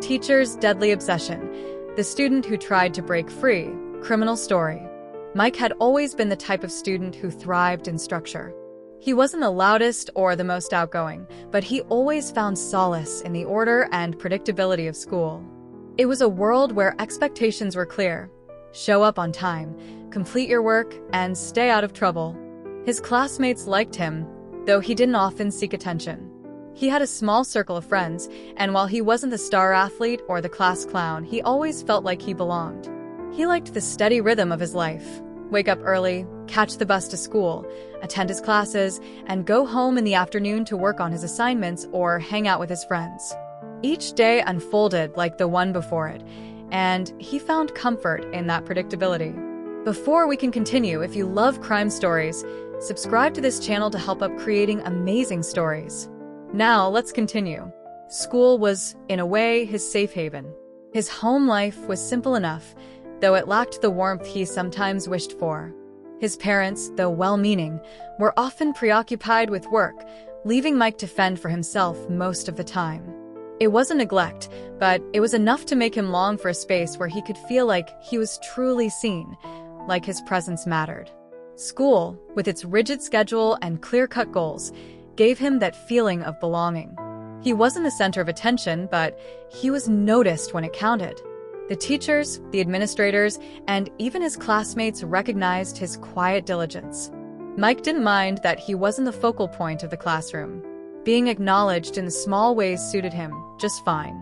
Teacher's deadly obsession. The student who tried to break free. Criminal story. Mike had always been the type of student who thrived in structure. He wasn't the loudest or the most outgoing, but he always found solace in the order and predictability of school. It was a world where expectations were clear. Show up on time, complete your work, and stay out of trouble. His classmates liked him, though he didn't often seek attention. He had a small circle of friends, and while he wasn't the star athlete or the class clown, he always felt like he belonged. He liked the steady rhythm of his life. Wake up early, catch the bus to school, attend his classes, and go home in the afternoon to work on his assignments or hang out with his friends. Each day unfolded like the one before it, and he found comfort in that predictability. Before we can continue, if you love crime stories, subscribe to this channel to help up creating amazing stories. Now, let's continue. School was, in a way, his safe haven. His home life was simple enough, though it lacked the warmth he sometimes wished for. His parents, though well-meaning, were often preoccupied with work, leaving Mike to fend for himself most of the time. It wasn't neglect, but it was enough to make him long for a space where he could feel like he was truly seen, like his presence mattered. School, with its rigid schedule and clear-cut goals, gave him that feeling of belonging. He wasn't the center of attention, but he was noticed when it counted. The teachers, the administrators, and even his classmates recognized his quiet diligence. Mike didn't mind that he wasn't the focal point of the classroom. Being acknowledged in the small ways suited him just fine.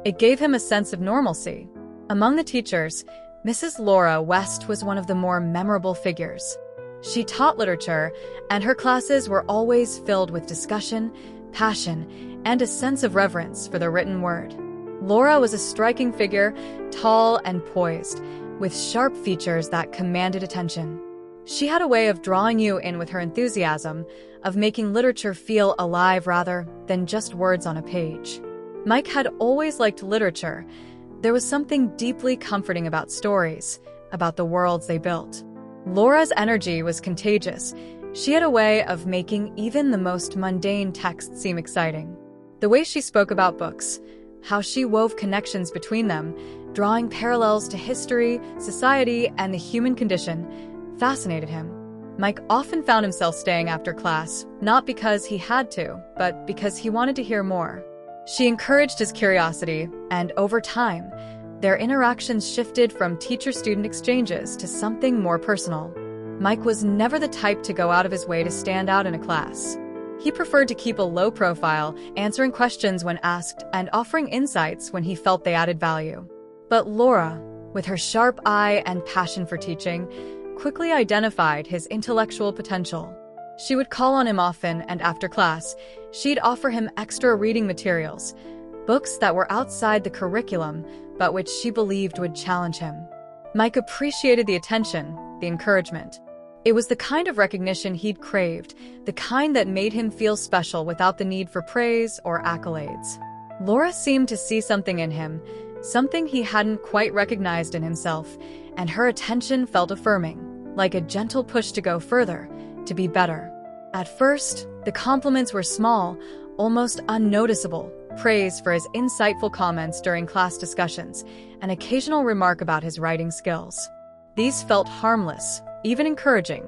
It gave him a sense of normalcy. Among the teachers, Mrs. Laura West was one of the more memorable figures. She taught literature, and her classes were always filled with discussion, passion, and a sense of reverence for the written word. Laura was a striking figure, tall and poised, with sharp features that commanded attention. She had a way of drawing you in with her enthusiasm, of making literature feel alive rather than just words on a page. Mike had always liked literature. There was something deeply comforting about stories, about the worlds they built. Laura's energy was contagious. She had a way of making even the most mundane texts seem exciting. The way she spoke about books, how she wove connections between them, drawing parallels to history, society, and the human condition, fascinated him. Mike often found himself staying after class, not because he had to, but because he wanted to hear more. She encouraged his curiosity, and over time, their interactions shifted from teacher-student exchanges to something more personal. Mike was never the type to go out of his way to stand out in a class. He preferred to keep a low profile, answering questions when asked and offering insights when he felt they added value. But Laura, with her sharp eye and passion for teaching, quickly identified his intellectual potential. She would call on him often, and after class, she'd offer him extra reading materials, books that were outside the curriculum, but which she believed would challenge him. Mike appreciated the attention, the encouragement. It was the kind of recognition he'd craved, the kind that made him feel special without the need for praise or accolades. Laura seemed to see something in him, something he hadn't quite recognized in himself, and her attention felt affirming, like a gentle push to go further, to be better. At first, the compliments were small, almost unnoticeable. Praise for his insightful comments during class discussions, an occasional remark about his writing skills. These felt harmless, even encouraging.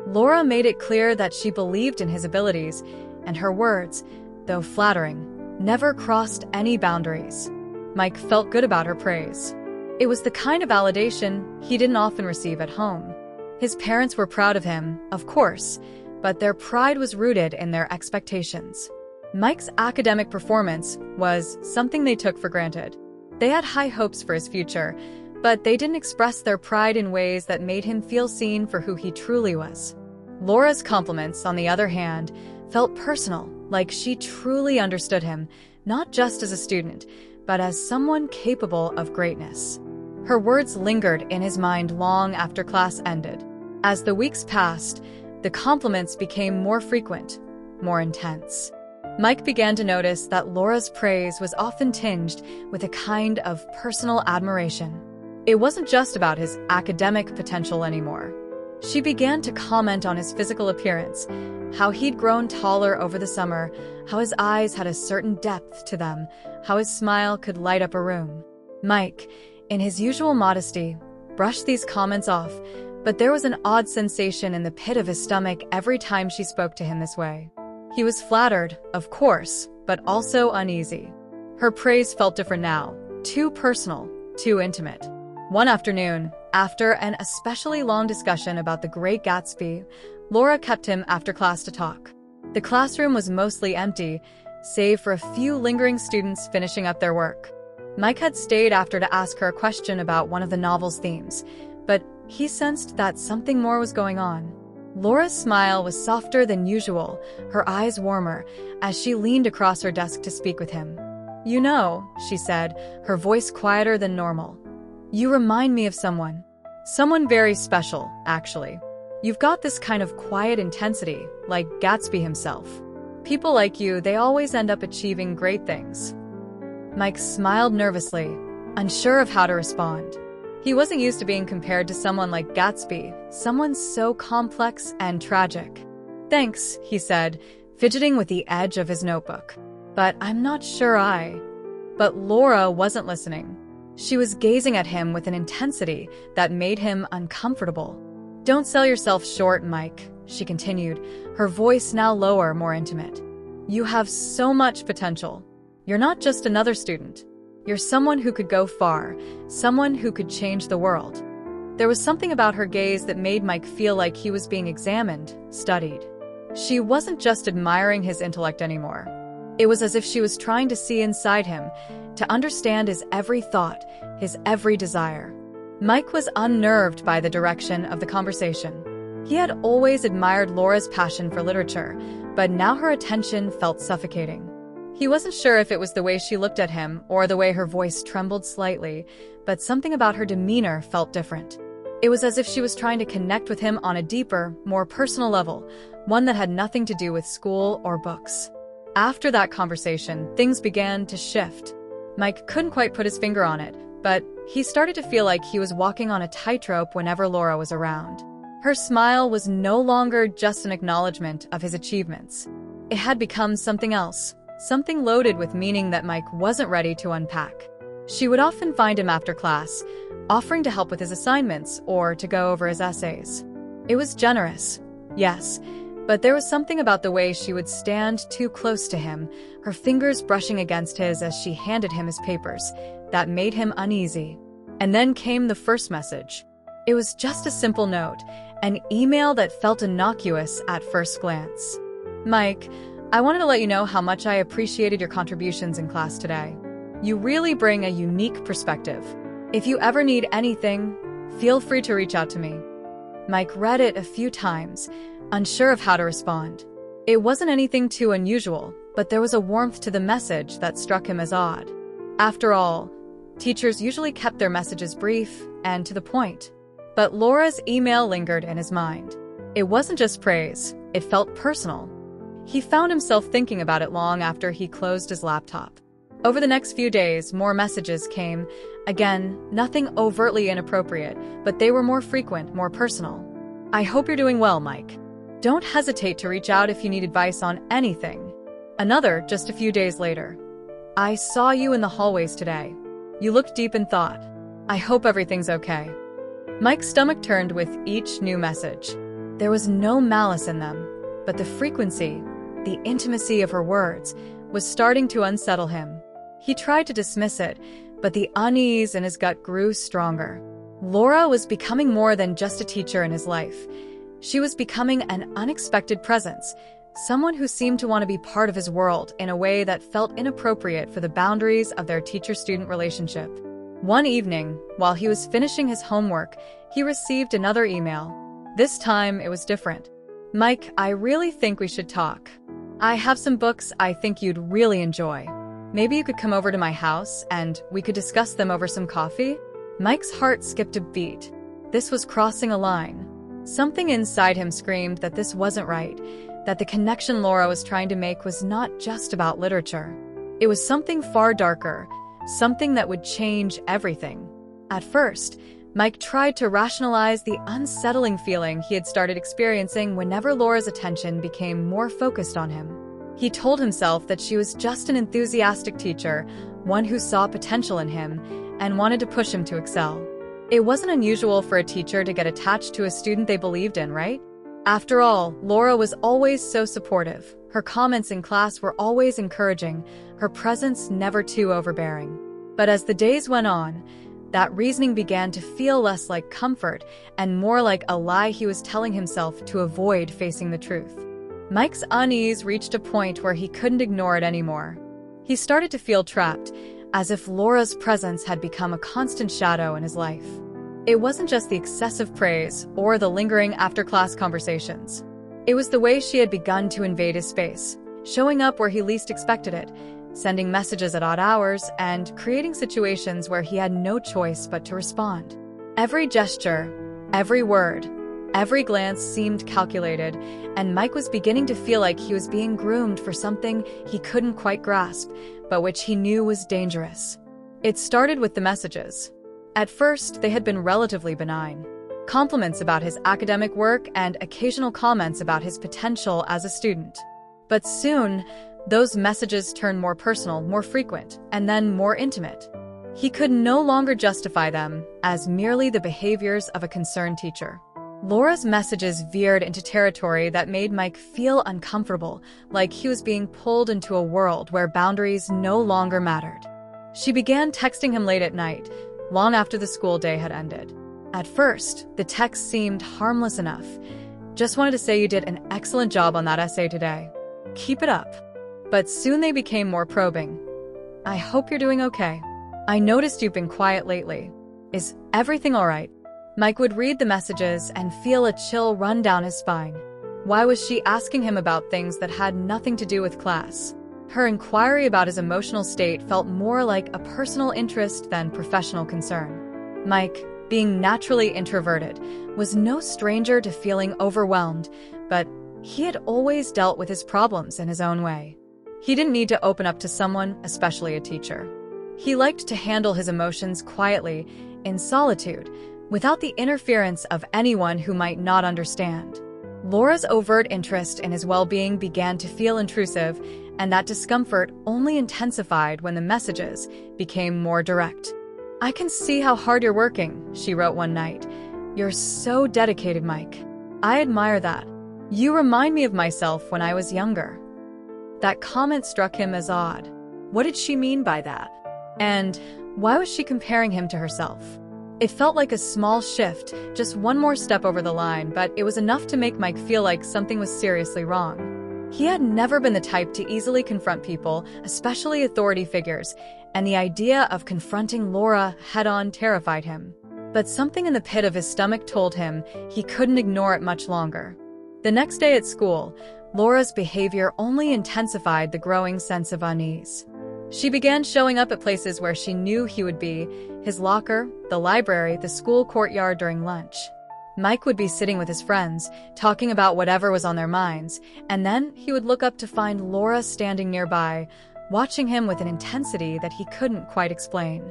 Laura made it clear that she believed in his abilities, and her words, though flattering, never crossed any boundaries. Mike felt good about her praise. It was the kind of validation he didn't often receive at home. His parents were proud of him, of course, but their pride was rooted in their expectations. Mike's academic performance was something they took for granted. They had high hopes for his future, but they didn't express their pride in ways that made him feel seen for who he truly was. Laura's compliments, on the other hand, felt personal, like she truly understood him, not just as a student, but as someone capable of greatness. Her words lingered in his mind long after class ended. As the weeks passed, the compliments became more frequent, more intense. Mike began to notice that Laura's praise was often tinged with a kind of personal admiration. It wasn't just about his academic potential anymore. She began to comment on his physical appearance, How he'd grown taller over the summer, how his eyes had a certain depth to them, how his smile could light up a room. Mike, in his usual modesty, brushed these comments off, but there was an odd sensation in the pit of his stomach every time she spoke to him this way. He was flattered, of course, but also uneasy. Her praise felt different now, too personal, too intimate. One afternoon, after an especially long discussion about The Great Gatsby, Laura kept him after class to talk. The classroom was mostly empty, save for a few lingering students finishing up their work. Mike had stayed after to ask her a question about one of the novel's themes, but he sensed that something more was going on. Laura's smile was softer than usual, her eyes warmer, as she leaned across her desk to speak with him. "You know," she said, her voice quieter than normal, "you remind me of someone. Someone very special, actually. You've got this kind of quiet intensity, like Gatsby himself. People like you, they always end up achieving great things." Mike smiled nervously, unsure of how to respond. He wasn't used to being compared to someone like Gatsby, someone so complex and tragic. "Thanks," he said, fidgeting with the edge of his notebook. "But I'm not sure I—" But Laura wasn't listening. She was gazing at him with an intensity that made him uncomfortable. "Don't sell yourself short, Mike," she continued, her voice now lower, more intimate. "You have so much potential. You're not just another student. You're someone who could go far, someone who could change the world." There was something about her gaze that made Mike feel like he was being examined, studied. She wasn't just admiring his intellect anymore. It was as if she was trying to see inside him, to understand his every thought, his every desire. Mike was unnerved by the direction of the conversation. He had always admired Laura's passion for literature, but now her attention felt suffocating. He wasn't sure if it was the way she looked at him or the way her voice trembled slightly, but something about her demeanor felt different. It was as if she was trying to connect with him on a deeper, more personal level, one that had nothing to do with school or books. After that conversation, things began to shift. Mike couldn't quite put his finger on it, but he started to feel like he was walking on a tightrope whenever Laura was around. Her smile was no longer just an acknowledgement of his achievements. It had become something else, something loaded with meaning that Mike wasn't ready to unpack. She would often find him after class, offering to help with his assignments or to go over his essays. It was generous, yes, but there was something about the way she would stand too close to him, her fingers brushing against his as she handed him his papers, that made him uneasy. And then came the first message. It was just a simple note, an email that felt innocuous at first glance. "Mike, I wanted to let you know how much I appreciated your contributions in class today. You really bring a unique perspective. If you ever need anything, feel free to reach out to me." Mike read it a few times, unsure of how to respond. It wasn't anything too unusual, but there was a warmth to the message that struck him as odd. After all, teachers usually kept their messages brief and to the point. But Laura's email lingered in his mind. It wasn't just praise, it felt personal. He found himself thinking about it long after he closed his laptop. Over the next few days, more messages came. Again, nothing overtly inappropriate, but they were more frequent, more personal. "I hope you're doing well, Mike. Don't hesitate to reach out if you need advice on anything." Another, just a few days later. "I saw you in the hallways today. You looked deep in thought. I hope everything's okay." Mike's stomach turned with each new message. There was no malice in them, but the frequency, the intimacy of her words, was starting to unsettle him. He tried to dismiss it, but the unease in his gut grew stronger. Laura was becoming more than just a teacher in his life. She was becoming an unexpected presence, someone who seemed to want to be part of his world in a way that felt inappropriate for the boundaries of their teacher-student relationship. One evening, while he was finishing his homework, he received another email. This time, it was different. "Mike, I really think we should talk. I have some books I think you'd really enjoy. Maybe you could come over to my house and we could discuss them over some coffee?" Mike's heart skipped a beat. This was crossing a line. Something inside him screamed that this wasn't right, that the connection Laura was trying to make was not just about literature. It was something far darker, something that would change everything. At first, Mike tried to rationalize the unsettling feeling he had started experiencing whenever Laura's attention became more focused on him. He told himself that she was just an enthusiastic teacher, one who saw potential in him and wanted to push him to excel. It wasn't unusual for a teacher to get attached to a student they believed in, right? After all, Laura was always so supportive. Her comments in class were always encouraging, her presence never too overbearing. But as the days went on, that reasoning began to feel less like comfort and more like a lie he was telling himself to avoid facing the truth. Mike's unease reached a point where he couldn't ignore it anymore. He started to feel trapped, as if Laura's presence had become a constant shadow in his life. It wasn't just the excessive praise or the lingering after-class conversations. It was the way she had begun to invade his space, showing up where he least expected it, sending messages at odd hours, and creating situations where he had no choice but to respond. Every gesture, every word, every glance seemed calculated, and Mike was beginning to feel like he was being groomed for something he couldn't quite grasp, but which he knew was dangerous. It started with the messages. At first, they had been relatively benign. Compliments about his academic work and occasional comments about his potential as a student. But soon, those messages turned more personal, more frequent, and then more intimate. He could no longer justify them as merely the behaviors of a concerned teacher. Laura's messages veered into territory that made Mike feel uncomfortable, like he was being pulled into a world where boundaries no longer mattered. She began texting him late at night, long after the school day had ended. At first, the text seemed harmless enough. Just wanted to say you did an excellent job on that essay today. Keep it up. But soon they became more probing. I hope you're doing okay. I noticed you've been quiet lately. Is everything all right? Mike would read the messages and feel a chill run down his spine. Why was she asking him about things that had nothing to do with class? Her inquiry about his emotional state felt more like a personal interest than professional concern. Mike, being naturally introverted, was no stranger to feeling overwhelmed, but he had always dealt with his problems in his own way. He didn't need to open up to someone, especially a teacher. He liked to handle his emotions quietly, in solitude, without the interference of anyone who might not understand. Laura's overt interest in his well-being began to feel intrusive, and that discomfort only intensified when the messages became more direct. I can see how hard you're working, she wrote one night. You're so dedicated, Mike. I admire that. You remind me of myself when I was younger. That comment struck him as odd. What did she mean by that? And why was she comparing him to herself? It felt like a small shift, just one more step over the line, but it was enough to make Mike feel like something was seriously wrong. He had never been the type to easily confront people, especially authority figures, and the idea of confronting Laura head-on terrified him. But something in the pit of his stomach told him he couldn't ignore it much longer. The next day at school, Laura's behavior only intensified the growing sense of unease. She began showing up at places where she knew he would be, his locker, the library, the school courtyard during lunch. Mike would be sitting with his friends, talking about whatever was on their minds, and then he would look up to find Laura standing nearby, watching him with an intensity that he couldn't quite explain.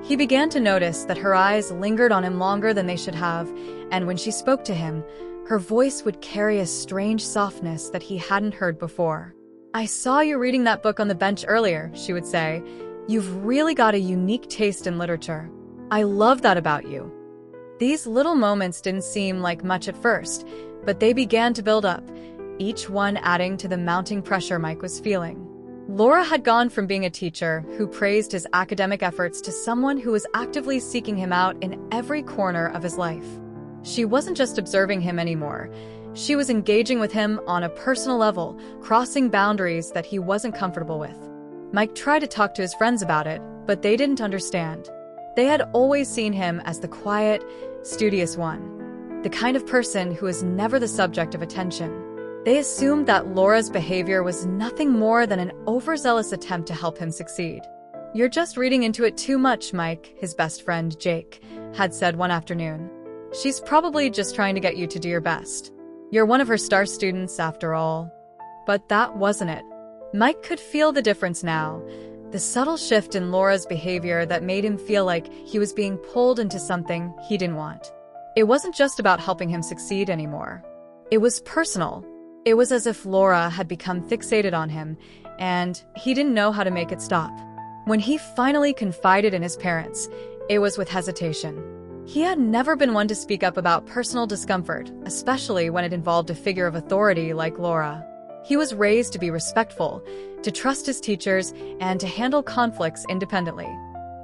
He began to notice that her eyes lingered on him longer than they should have, and when she spoke to him, her voice would carry a strange softness that he hadn't heard before. I saw you reading that book on the bench earlier, she would say. You've really got a unique taste in literature. I love that about you. These little moments didn't seem like much at first, but they began to build up, each one adding to the mounting pressure Mike was feeling. Laura had gone from being a teacher who praised his academic efforts to someone who was actively seeking him out in every corner of his life. She wasn't just observing him anymore. She was engaging with him on a personal level, crossing boundaries that he wasn't comfortable with. Mike tried to talk to his friends about it, but they didn't understand. They had always seen him as the quiet, studious one, the kind of person who was never the subject of attention. They assumed that Laura's behavior was nothing more than an overzealous attempt to help him succeed. You're just reading into it too much, Mike, his best friend, Jake, had said one afternoon. She's probably just trying to get you to do your best. You're one of her star students, after all. But that wasn't it. Mike could feel the difference now. the subtle shift in Laura's behavior that made him feel like he was being pulled into something he didn't want. It wasn't just about helping him succeed anymore. It was personal. It was as if Laura had become fixated on him, and he didn't know how to make it stop. When he finally confided in his parents, it was with hesitation. He had never been one to speak up about personal discomfort, especially when it involved a figure of authority like Laura. He was raised to be respectful, to trust his teachers, and to handle conflicts independently.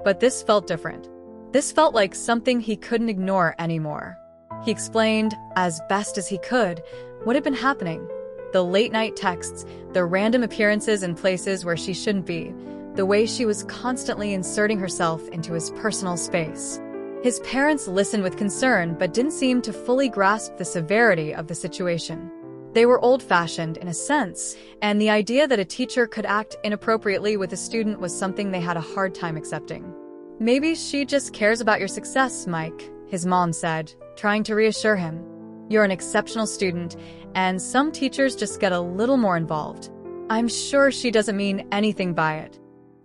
But this felt different. This felt like something he couldn't ignore anymore. He explained, as best as he could, what had been happening. The late-night texts, the random appearances in places where she shouldn't be, the way she was constantly inserting herself into his personal space. His parents listened with concern but didn't seem to fully grasp the severity of the situation. They were old-fashioned in a sense, and the idea that a teacher could act inappropriately with a student was something they had a hard time accepting. "Maybe she just cares about your success, Mike," his mom said, trying to reassure him. "You're an exceptional student, and some teachers just get a little more involved. I'm sure she doesn't mean anything by it."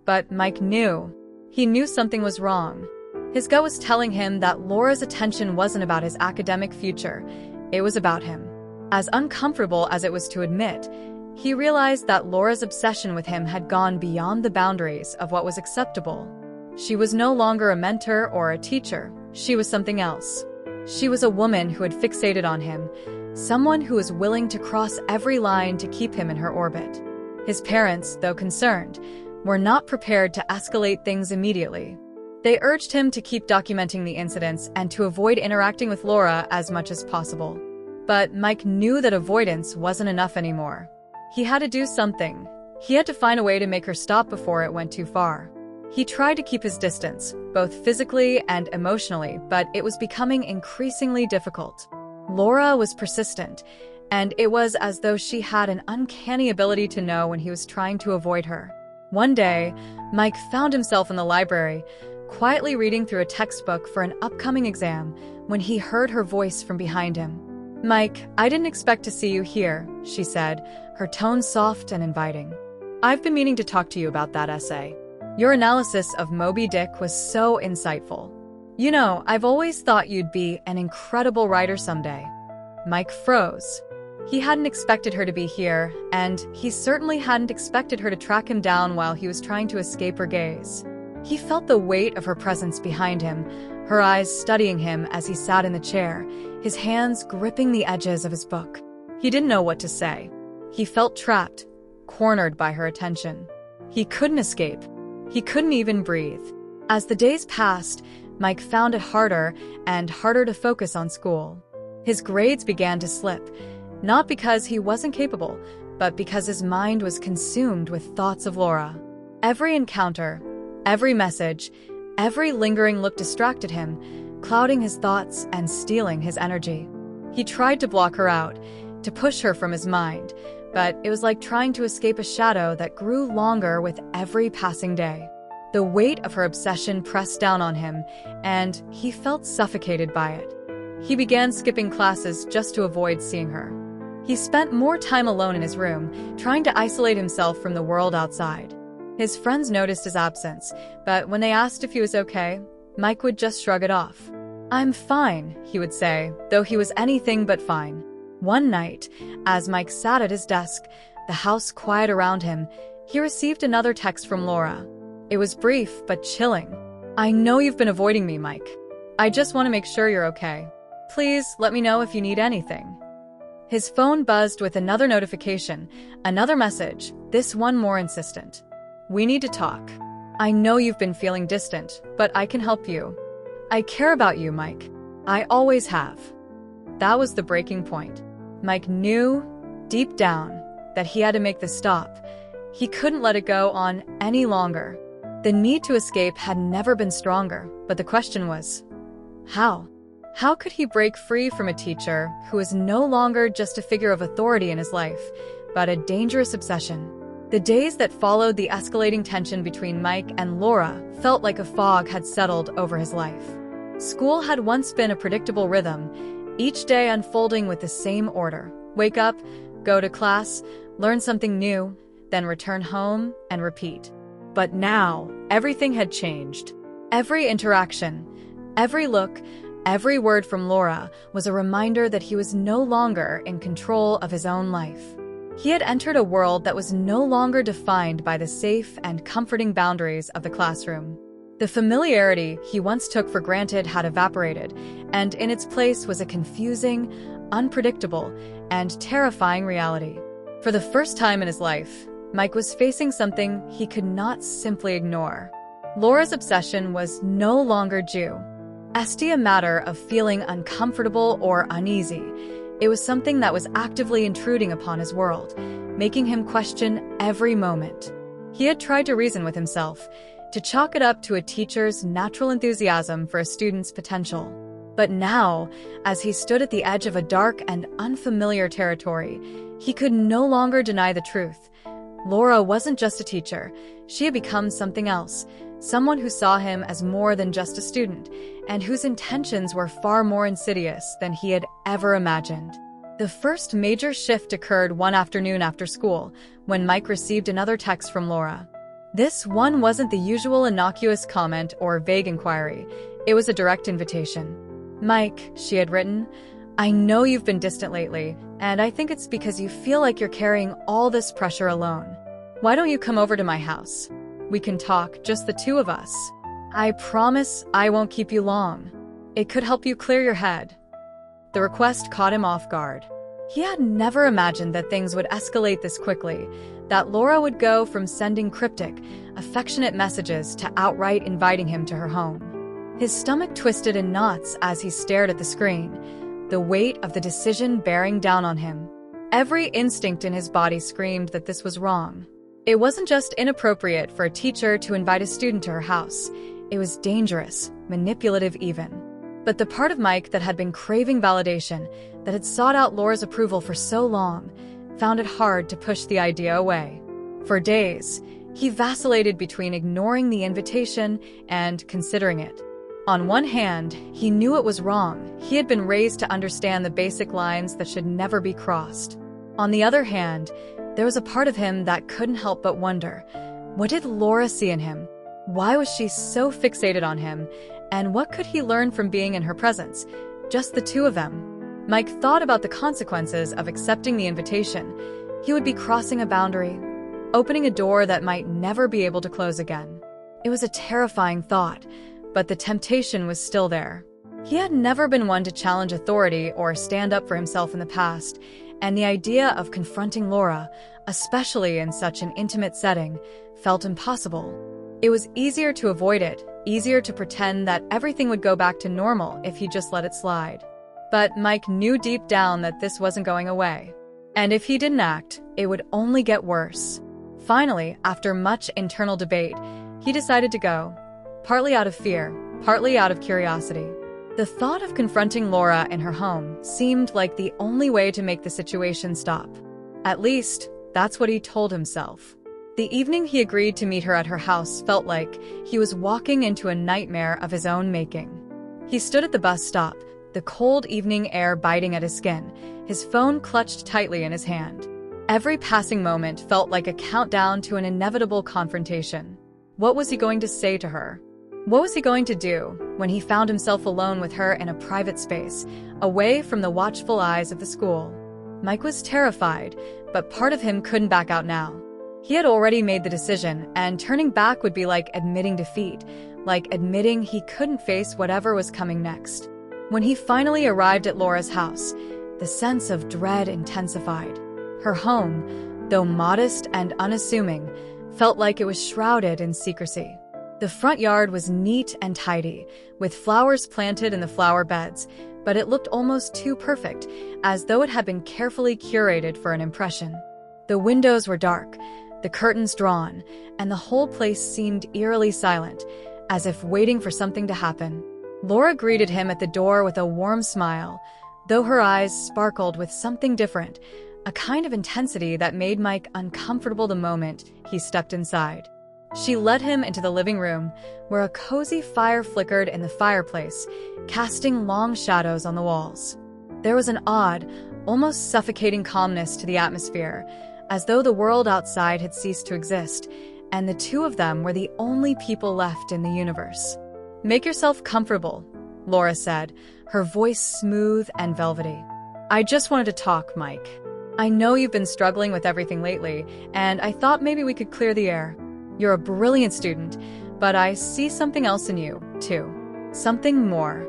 But Mike knew. He knew something was wrong. His gut was telling him that Laura's attention wasn't about his academic future. It was about him. As uncomfortable as it was to admit, he realized that Laura's obsession with him had gone beyond the boundaries of what was acceptable. She was no longer a mentor or a teacher. She was something else. She was a woman who had fixated on him, someone who was willing to cross every line to keep him in her orbit. His parents, though concerned, were not prepared to escalate things immediately. They urged him to keep documenting the incidents and to avoid interacting with Laura as much as possible. But Mike knew that avoidance wasn't enough anymore. He had to do something. He had to find a way to make her stop before it went too far. He tried to keep his distance, both physically and emotionally, but it was becoming increasingly difficult. Laura was persistent, and it was as though she had an uncanny ability to know when he was trying to avoid her. One day, Mike found himself in the library, quietly reading through a textbook for an upcoming exam, when he heard her voice from behind him. "Mike, I didn't expect to see you here," she said, her tone soft and inviting. "I've been meaning to talk to you about that essay. Your analysis of Moby Dick was so insightful. You know, I've always thought you'd be an incredible writer someday." Mike froze. He hadn't expected her to be here, and he certainly hadn't expected her to track him down while he was trying to escape her gaze. He felt the weight of her presence behind him, her eyes studying him as he sat in the chair, his hands gripping the edges of his book. He didn't know what to say. He felt trapped, cornered by her attention. He couldn't escape. He couldn't even breathe. As the days passed, Mike found it harder and harder to focus on school. His grades began to slip, not because he wasn't capable, but because his mind was consumed with thoughts of Laura. Every encounter, every message, every lingering look distracted him, clouding his thoughts and stealing his energy. He tried to block her out, to push her from his mind, but it was like trying to escape a shadow that grew longer with every passing day. The weight of her obsession pressed down on him, and he felt suffocated by it. He began skipping classes just to avoid seeing her. He spent more time alone in his room, trying to isolate himself from the world outside. His friends noticed his absence, but when they asked if he was okay, Mike would just shrug it off. "I'm fine," he would say, though he was anything but fine. One night, as Mike sat at his desk, the house quiet around him, he received another text from Laura. It was brief but chilling. "I know you've been avoiding me, Mike. I just want to make sure you're okay. Please let me know if you need anything." His phone buzzed with another notification, another message, this one more insistent. "We need to talk. I know you've been feeling distant, but I can help you. I care about you, Mike. I always have." That was the breaking point. Mike knew, deep down, that he had to make the stop. He couldn't let it go on any longer. The need to escape had never been stronger, but the question was, how? How could he break free from a teacher who was no longer just a figure of authority in his life, but a dangerous obsession? The days that followed the escalating tension between Mike and Laura felt like a fog had settled over his life. School had once been a predictable rhythm, each day unfolding with the same order. Wake up, go to class, learn something new, then return home and repeat. But now, everything had changed. Every interaction, every look, every word from Laura was a reminder that he was no longer in control of his own life. He had entered a world that was no longer defined by the safe and comforting boundaries of the classroom. The familiarity he once took for granted had evaporated, and in its place was a confusing, unpredictable, and terrifying reality. For the first time in his life, Mike was facing something he could not simply ignore. Laura's obsession was no longer a matter of feeling uncomfortable or uneasy. It was something that was actively intruding upon his world, making him question every moment. He had tried to reason with himself, to chalk it up to a teacher's natural enthusiasm for a student's potential. But now, as he stood at the edge of a dark and unfamiliar territory, he could no longer deny the truth. Laura wasn't just a teacher. She had become something else, someone who saw him as more than just a student, and whose intentions were far more insidious than he had ever imagined. The first major shift occurred one afternoon after school, when Mike received another text from Laura. This one wasn't the usual innocuous comment or vague inquiry. It was a direct invitation. "Mike," she had written, "I know you've been distant lately, and I think it's because you feel like you're carrying all this pressure alone. Why don't you come over to my house? We can talk, just the two of us. I promise I won't keep you long. It could help you clear your head." The request caught him off guard. He had never imagined that things would escalate this quickly, that Laura would go from sending cryptic, affectionate messages to outright inviting him to her home. His stomach twisted in knots as he stared at the screen, the weight of the decision bearing down on him. Every instinct in his body screamed that this was wrong. It wasn't just inappropriate for a teacher to invite a student to her house. It was dangerous, manipulative even. But the part of Mike that had been craving validation, that had sought out Laura's approval for so long, found it hard to push the idea away. For days, he vacillated between ignoring the invitation and considering it. On one hand, he knew it was wrong. He had been raised to understand the basic lines that should never be crossed. On the other hand, there was a part of him that couldn't help but wonder, what did Laura see in him? Why was she so fixated on him? And what could he learn from being in her presence? Just the two of them. Mike thought about the consequences of accepting the invitation. He would be crossing a boundary, opening a door that might never be able to close again. It was a terrifying thought, but the temptation was still there. He had never been one to challenge authority or stand up for himself in the past, and the idea of confronting Laura, especially in such an intimate setting, felt impossible. It was easier to avoid it, easier to pretend that everything would go back to normal if he just let it slide. But Mike knew deep down that this wasn't going away. And if he didn't act, it would only get worse. Finally, after much internal debate, he decided to go, partly out of fear, partly out of curiosity. The thought of confronting Laura in her home seemed like the only way to make the situation stop. At least, that's what he told himself. The evening he agreed to meet her at her house felt like he was walking into a nightmare of his own making. He stood at the bus stop, the cold evening air biting at his skin, his phone clutched tightly in his hand. Every passing moment felt like a countdown to an inevitable confrontation. What was he going to say to her? What was he going to do when he found himself alone with her in a private space, away from the watchful eyes of the school? Mike was terrified, but part of him couldn't back out now. He had already made the decision, and turning back would be like admitting defeat, like admitting he couldn't face whatever was coming next. When he finally arrived at Laura's house, the sense of dread intensified. Her home, though modest and unassuming, felt like it was shrouded in secrecy. The front yard was neat and tidy, with flowers planted in the flower beds, but it looked almost too perfect, as though it had been carefully curated for an impression. The windows were dark, the curtains drawn, and the whole place seemed eerily silent, as if waiting for something to happen. Laura greeted him at the door with a warm smile, though her eyes sparkled with something different, a kind of intensity that made Mike uncomfortable the moment he stepped inside. She led him into the living room, where a cozy fire flickered in the fireplace, casting long shadows on the walls. There was an odd, almost suffocating calmness to the atmosphere, as though the world outside had ceased to exist, and the two of them were the only people left in the universe. "Make yourself comfortable," Laura said, her voice smooth and velvety. "I just wanted to talk, Mike. I know you've been struggling with everything lately, and I thought maybe we could clear the air. You're a brilliant student, but I see something else in you, too. Something more."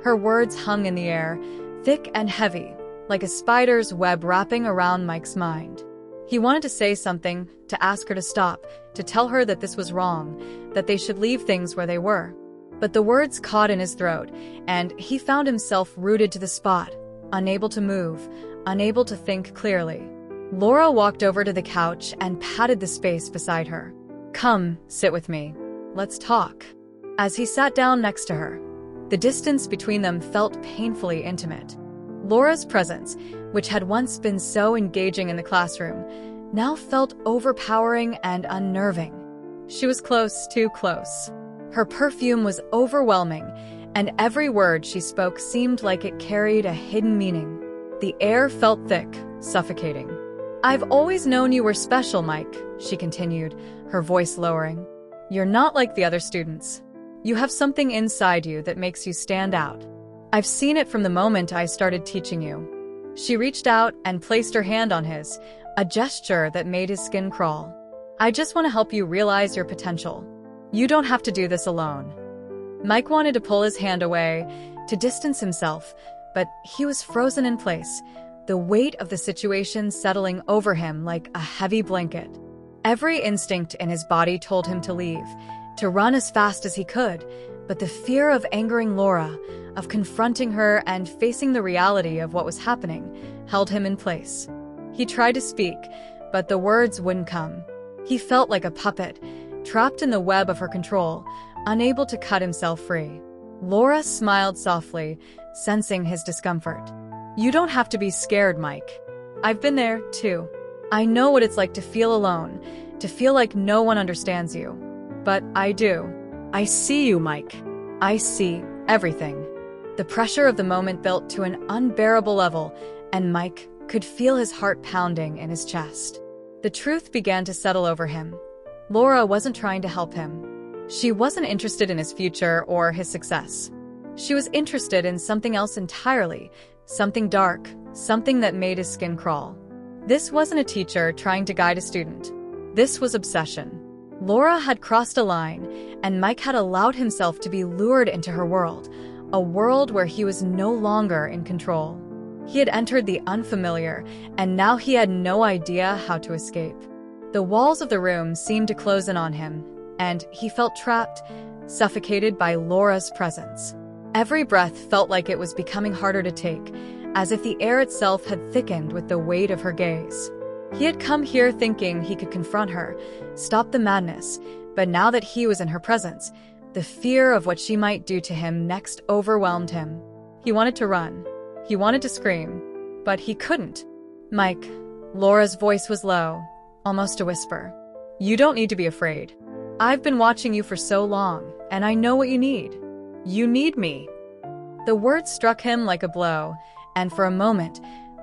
Her words hung in the air, thick and heavy, like a spider's web wrapping around Mike's mind. He wanted to say something, to ask her to stop, to tell her that this was wrong, that they should leave things where they were. But the words caught in his throat, and he found himself rooted to the spot, unable to move, unable to think clearly. Laura walked over to the couch and patted the space beside her. "Come, sit with me. Let's talk." As he sat down next to her, the distance between them felt painfully intimate. Laura's presence, which had once been so engaging in the classroom, now felt overpowering and unnerving. She was close, too close. Her perfume was overwhelming, and every word she spoke seemed like it carried a hidden meaning. The air felt thick, suffocating. "I've always known you were special, Mike," she continued, her voice lowering. "You're not like the other students. You have something inside you that makes you stand out. I've seen it from the moment I started teaching you." She reached out and placed her hand on his, a gesture that made his skin crawl. "I just want to help you realize your potential. You don't have to do this alone." Mike wanted to pull his hand away, to distance himself, but he was frozen in place, the weight of the situation settling over him like a heavy blanket. Every instinct in his body told him to leave, to run as fast as he could, but the fear of angering Laura, of confronting her and facing the reality of what was happening, held him in place. He tried to speak, but the words wouldn't come. He felt like a puppet, trapped in the web of her control, unable to cut himself free. Laura smiled softly, sensing his discomfort. "You don't have to be scared, Mike. I've been there, too. I know what it's like to feel alone, to feel like no one understands you. But I do. I see you, Mike. I see everything." The pressure of the moment built to an unbearable level, and Mike could feel his heart pounding in his chest. The truth began to settle over him. Laura wasn't trying to help him. She wasn't interested in his future or his success. She was interested in something else entirely, something dark, something that made his skin crawl. This wasn't a teacher trying to guide a student. This was obsession. Laura had crossed a line, and Mike had allowed himself to be lured into her world, a world where he was no longer in control. He had entered the unfamiliar, and now he had no idea how to escape. The walls of the room seemed to close in on him, and he felt trapped, suffocated by Laura's presence. Every breath felt like it was becoming harder to take, as if the air itself had thickened with the weight of her gaze. He had come here thinking he could confront her, stop the madness, but now that he was in her presence, the fear of what she might do to him next overwhelmed him. He wanted to run. He wanted to scream, but he couldn't. "Mike," Laura's voice was low, almost a whisper. "You don't need to be afraid. I've been watching you for so long, and I know what you need. You need me." The words struck him like a blow, and for a moment,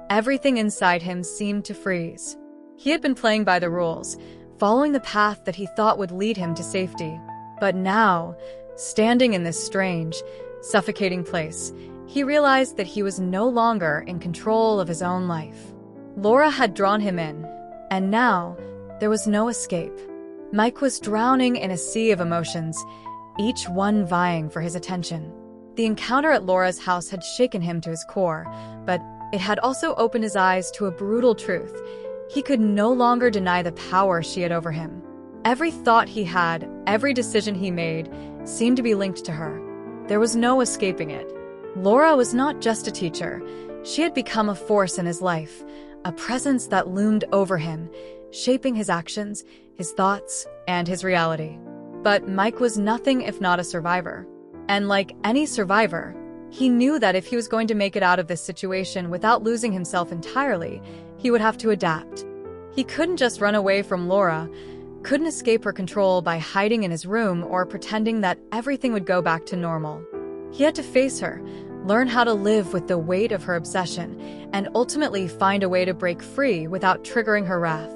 everything inside him seemed to freeze. He had been playing by the rules, following the path that he thought would lead him to safety. But now, standing in this strange, suffocating place, he realized that he was no longer in control of his own life. Laura had drawn him in, and now there was no escape. Mike was drowning in a sea of emotions, each one vying for his attention. The encounter at Laura's house had shaken him to his core, but it had also opened his eyes to a brutal truth. He could no longer deny the power she had over him. Every thought he had, every decision he made, seemed to be linked to her. There was no escaping it. Laura was not just a teacher. She had become a force in his life, a presence that loomed over him, shaping his actions, his thoughts, and his reality. But Mike was nothing if not a survivor. And like any survivor, he knew that if he was going to make it out of this situation without losing himself entirely, he would have to adapt. He couldn't just run away from Laura, couldn't escape her control by hiding in his room or pretending that everything would go back to normal. He had to face her, learn how to live with the weight of her obsession, and ultimately find a way to break free without triggering her wrath.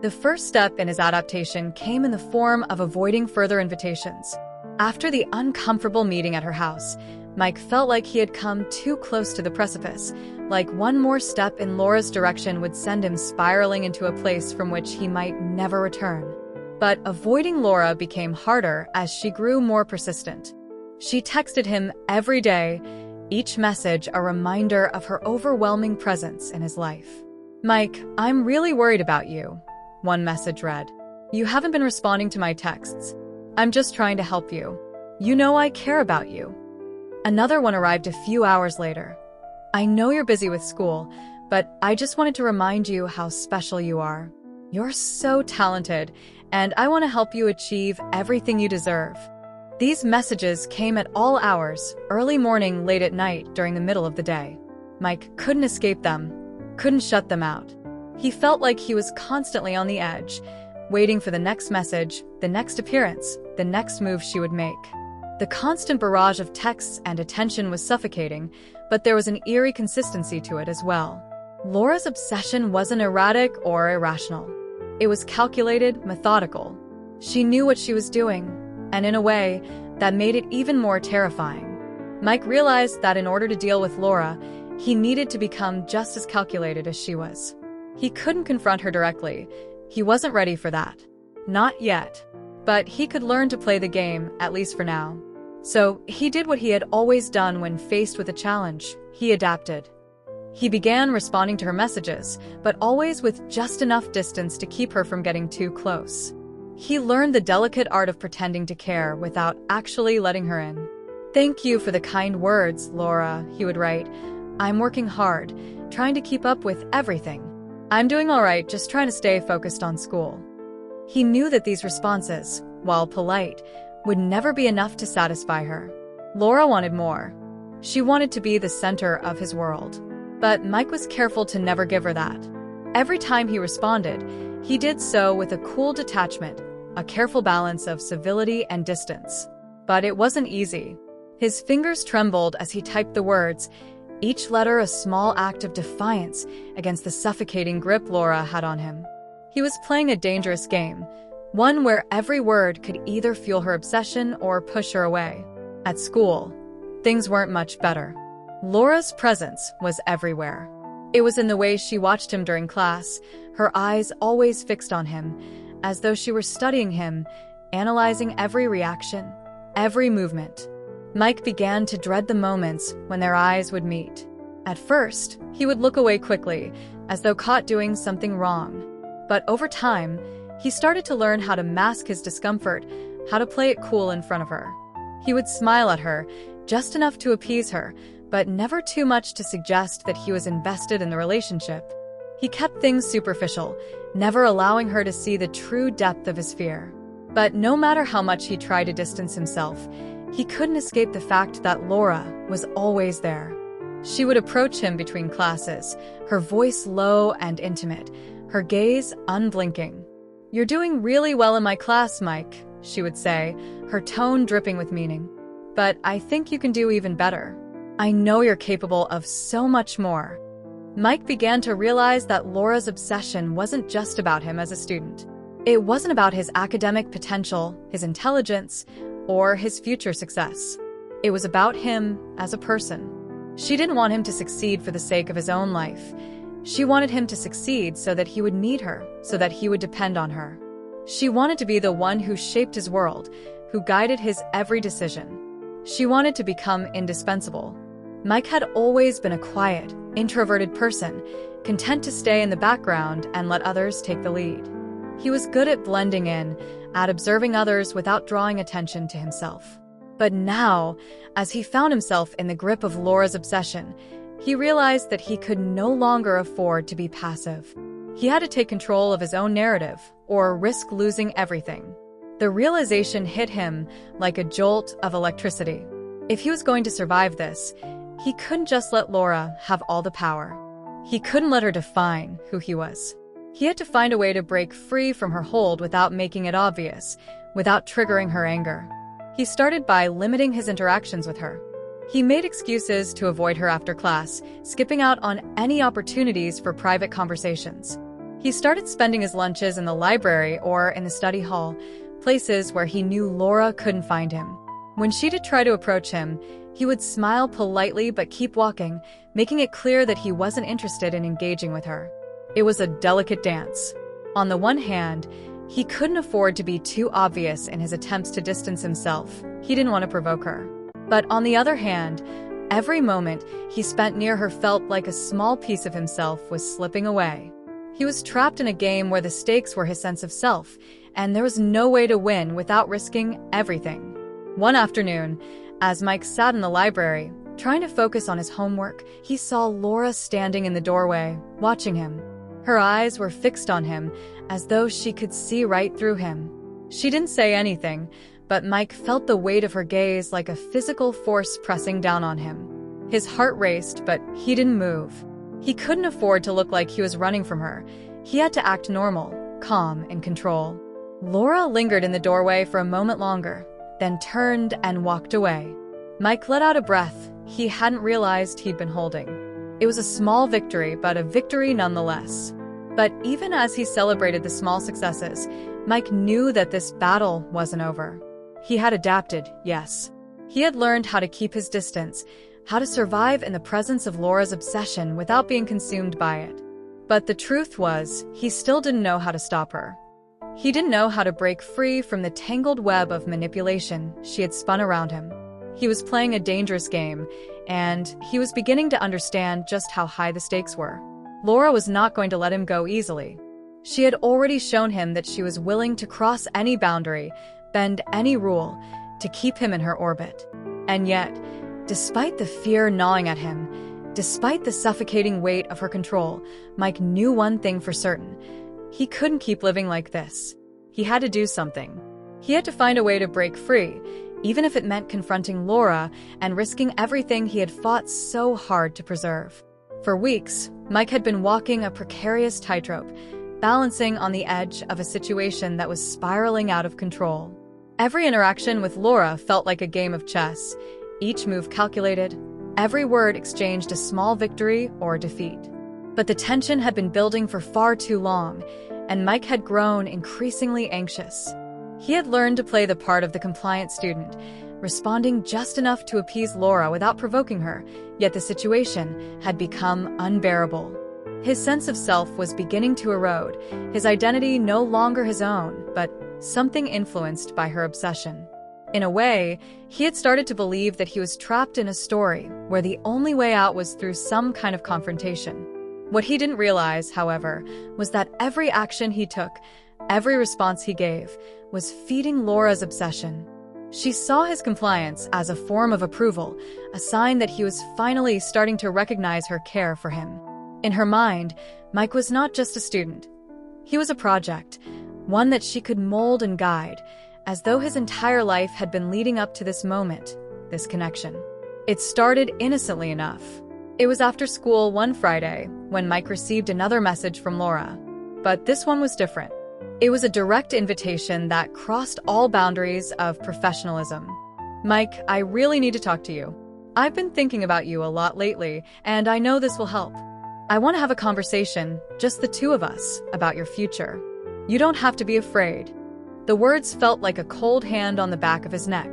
The first step in his adaptation came in the form of avoiding further invitations. After the uncomfortable meeting at her house, Mike felt like he had come too close to the precipice, like one more step in Laura's direction would send him spiraling into a place from which he might never return. But avoiding Laura became harder as she grew more persistent. She texted him every day, each message a reminder of her overwhelming presence in his life. "Mike, I'm really worried about you," one message read. "You haven't been responding to my texts. I'm just trying to help you. You know I care about you." Another one arrived a few hours later. "I know you're busy with school, but I just wanted to remind you how special you are. You're so talented, and I want to help you achieve everything you deserve." These messages came at all hours, early morning, late at night, during the middle of the day. Mike couldn't escape them, couldn't shut them out. He felt like he was constantly on the edge, waiting for the next message, the next appearance, the next move she would make. The constant barrage of texts and attention was suffocating, but there was an eerie consistency to it as well. Laura's obsession wasn't erratic or irrational. It was calculated, methodical. She knew what she was doing, and in a way, that made it even more terrifying. Mike realized that in order to deal with Laura, he needed to become just as calculated as she was. He couldn't confront her directly. He wasn't ready for that. Not yet. But he could learn to play the game, at least for now. So he did what he had always done when faced with a challenge. He adapted. He began responding to her messages, but always with just enough distance to keep her from getting too close. He learned the delicate art of pretending to care without actually letting her in. "Thank you for the kind words, Laura," he would write. "I'm working hard, trying to keep up with everything. I'm doing all right, just trying to stay focused on school." He knew that these responses, while polite, would never be enough to satisfy her. Laura wanted more. She wanted to be the center of his world. But Mike was careful to never give her that. Every time he responded, he did so with a cool detachment, a careful balance of civility and distance. But it wasn't easy. His fingers trembled as he typed the words, each letter a small act of defiance against the suffocating grip Laura had on him. He was playing a dangerous game, one where every word could either fuel her obsession or push her away. At school, things weren't much better. Laura's presence was everywhere. It was in the way she watched him during class, her eyes always fixed on him, as though she were studying him, analyzing every reaction, every movement. Mike began to dread the moments when their eyes would meet. At first, he would look away quickly, as though caught doing something wrong. But over time, he started to learn how to mask his discomfort, how to play it cool in front of her. He would smile at her, just enough to appease her, but never too much to suggest that he was invested in the relationship. He kept things superficial, never allowing her to see the true depth of his fear. But no matter how much he tried to distance himself, he couldn't escape the fact that Laura was always there. She would approach him between classes, her voice low and intimate, her gaze unblinking. "You're doing really well in my class, Mike," she would say, her tone dripping with meaning. "But I think you can do even better. I know you're capable of so much more." Mike began to realize that Laura's obsession wasn't just about him as a student. It wasn't about his academic potential, his intelligence, or his future success. It was about him as a person. She didn't want him to succeed for the sake of his own life. She wanted him to succeed so that he would need her, so that he would depend on her. She wanted to be the one who shaped his world, who guided his every decision. She wanted to become indispensable. Mike had always been a quiet, introverted person, content to stay in the background and let others take the lead. He was good at blending in, at observing others without drawing attention to himself. But now, as he found himself in the grip of Laura's obsession, he realized that he could no longer afford to be passive. He had to take control of his own narrative, or risk losing everything. The realization hit him like a jolt of electricity. If he was going to survive this, he couldn't just let Laura have all the power. He couldn't let her define who he was. He had to find a way to break free from her hold without making it obvious, without triggering her anger. He started by limiting his interactions with her. He made excuses to avoid her after class, skipping out on any opportunities for private conversations. He He started spending his lunches in the library or in the study hall, places where he knew Laura couldn't find him. When she did try to approach him, he would smile politely but keep walking, making it clear that he wasn't interested in engaging with her. It was a delicate dance. On the one hand, he couldn't afford to be too obvious in his attempts to distance himself. He didn't want to provoke her. But on the other hand, every moment he spent near her felt like a small piece of himself was slipping away. He was trapped in a game where the stakes were his sense of self, and there was no way to win without risking everything. One afternoon, as Mike sat in the library, trying to focus on his homework, he saw Laura standing in the doorway, watching him. Her eyes were fixed on him, as though she could see right through him. She didn't say anything, but Mike felt the weight of her gaze like a physical force pressing down on him. His heart raced, but he didn't move. He couldn't afford to look like he was running from her. He had to act normal, calm, in control. Laura lingered in the doorway for a moment longer, then turned and walked away. Mike let out a breath he hadn't realized he'd been holding. It was a small victory, but a victory nonetheless. But even as he celebrated the small successes, Mike knew that this battle wasn't over. He had adapted, yes. He had learned how to keep his distance, how to survive in the presence of Laura's obsession without being consumed by it. But the truth was, he still didn't know how to stop her. He didn't know how to break free from the tangled web of manipulation she had spun around him. He was playing a dangerous game, and he was beginning to understand just how high the stakes were. Laura was not going to let him go easily. She had already shown him that she was willing to cross any boundary, bend any rule, to keep him in her orbit. And yet, despite the fear gnawing at him, despite the suffocating weight of her control, Mike knew one thing for certain. He couldn't keep living like this. He had to do something. He had to find a way to break free, even if it meant confronting Laura and risking everything he had fought so hard to preserve. For weeks, Mike had been walking a precarious tightrope, balancing on the edge of a situation that was spiraling out of control. Every interaction with Laura felt like a game of chess, each move calculated, every word exchanged a small victory or defeat. But the tension had been building for far too long, and Mike had grown increasingly anxious. He had learned to play the part of the compliant student, responding just enough to appease Laura without provoking her, yet the situation had become unbearable. His sense of self was beginning to erode, his identity no longer his own, but something influenced by her obsession. In a way, he had started to believe that he was trapped in a story where the only way out was through some kind of confrontation. What he didn't realize, however, was that every action he took, every response he gave, was feeding Laura's obsession. She saw his compliance as a form of approval, a sign that he was finally starting to recognize her care for him. In her mind, Mike was not just a student. He was a project, one that she could mold and guide, as though his entire life had been leading up to this moment, this connection. It started innocently enough. It was after school one Friday when Mike received another message from Laura. But this one was different. It was a direct invitation that crossed all boundaries of professionalism. "Mike, I really need to talk to you. I've been thinking about you a lot lately, and I know this will help. I want to have a conversation, just the two of us, about your future. You don't have to be afraid." The words felt like a cold hand on the back of his neck.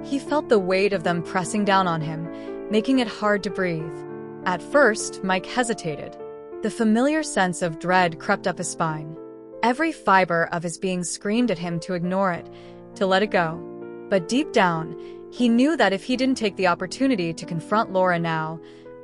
He felt the weight of them pressing down on him, making it hard to breathe. At first, Mike hesitated. The familiar sense of dread crept up his spine. Every fiber of his being screamed at him to ignore it, to let it go. But deep down, he knew that if he didn't take the opportunity to confront Laura now,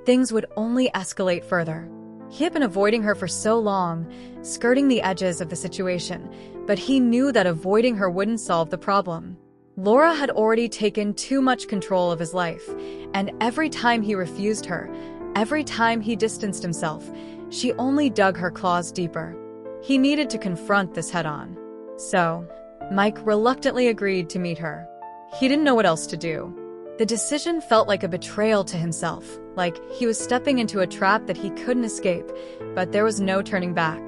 things would only escalate further. He had been avoiding her for so long, skirting the edges of the situation, but he knew that avoiding her wouldn't solve the problem. Laura had already taken too much control of his life, and every time he refused her, every time he distanced himself, she only dug her claws deeper. He needed to confront this head-on. So, Mike reluctantly agreed to meet her. He didn't know what else to do. The decision felt like a betrayal to himself, like he was stepping into a trap that he couldn't escape, but there was no turning back.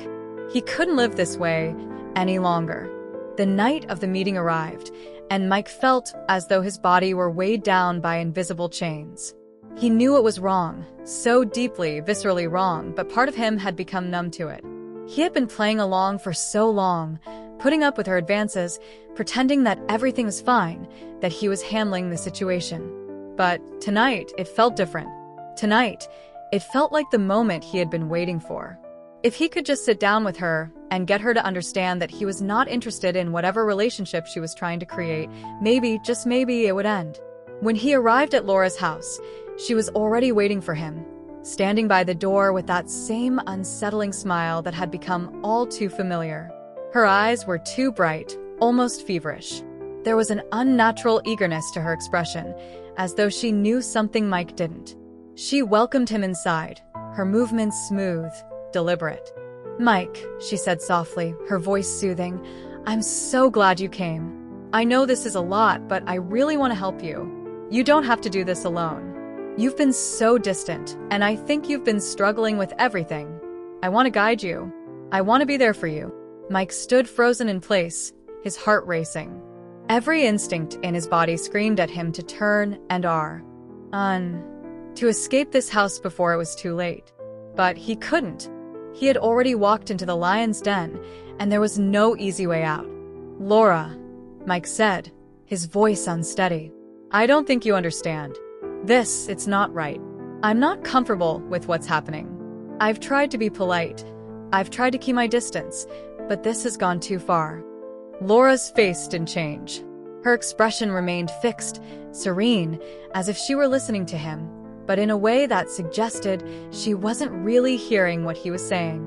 He couldn't live this way any longer. The night of the meeting arrived, and Mike felt as though his body were weighed down by invisible chains. He knew it was wrong, so deeply, viscerally wrong, but part of him had become numb to it. He had been playing along for so long, putting up with her advances, pretending that everything was fine, that he was handling the situation. But tonight, it felt different. Tonight, it felt like the moment he had been waiting for. If he could just sit down with her and get her to understand that he was not interested in whatever relationship she was trying to create, maybe, just maybe, it would end. When he arrived at Laura's house, she was already waiting for him, standing by the door with that same unsettling smile that had become all too familiar. Her eyes were too bright, almost feverish. There was an unnatural eagerness to her expression, as though she knew something Mike didn't. She welcomed him inside, her movements smooth, deliberate. "Mike," she said softly, her voice soothing, "I'm so glad you came. I know this is a lot, but I really want to help you. You don't have to do this alone. You've been so distant, and I think you've been struggling with everything. I want to guide you. I want to be there for you." Mike stood frozen in place, his heart racing. Every instinct in his body screamed at him to turn and to escape this house before it was too late. But he couldn't. He had already walked into the lion's den, and there was no easy way out. "Laura," Mike said, his voice unsteady. "I don't think you understand. It's not right. I'm not comfortable with what's happening. I've tried to be polite. I've tried to keep my distance, but this has gone too far." Laura's face didn't change. Her expression remained fixed, serene, as if she were listening to him, but in a way that suggested she wasn't really hearing what he was saying.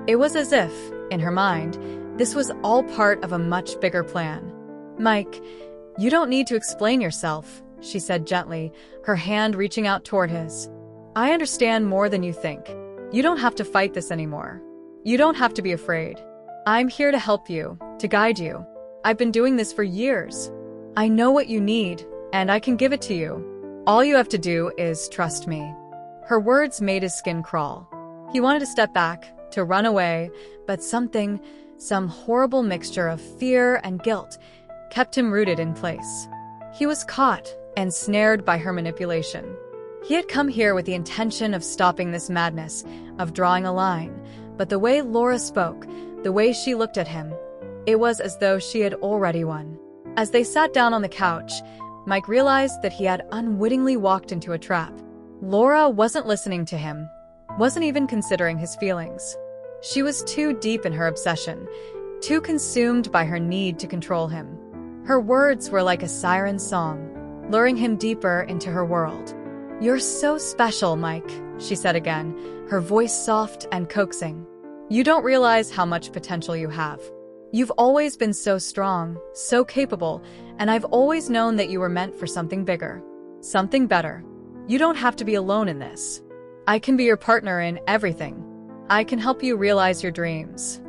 It was as if, in her mind, this was all part of a much bigger plan. "Mike, you don't need to explain yourself," she said gently, her hand reaching out toward his. "I understand more than you think. You don't have to fight this anymore. You don't have to be afraid. I'm here to help you, to guide you. I've been doing this for years. I know what you need, and I can give it to you. All you have to do is trust me." Her words made his skin crawl. He wanted to step back, to run away, but some horrible mixture of fear and guilt, kept him rooted in place. He was caught and snared by her manipulation. He had come here with the intention of stopping this madness, of drawing a line, but the way Laura spoke, the way she looked at him, it was as though she had already won. As they sat down on the couch, Mike realized that he had unwittingly walked into a trap. Laura wasn't listening to him, wasn't even considering his feelings. She was too deep in her obsession, too consumed by her need to control him. Her words were like a siren song, luring him deeper into her world. "You're so special, Mike," she said again, her voice soft and coaxing. "You don't realize how much potential you have. You've always been so strong, so capable, and I've always known that you were meant for something bigger, something better. You don't have to be alone in this. I can be your partner in everything. I can help you realize your dreams."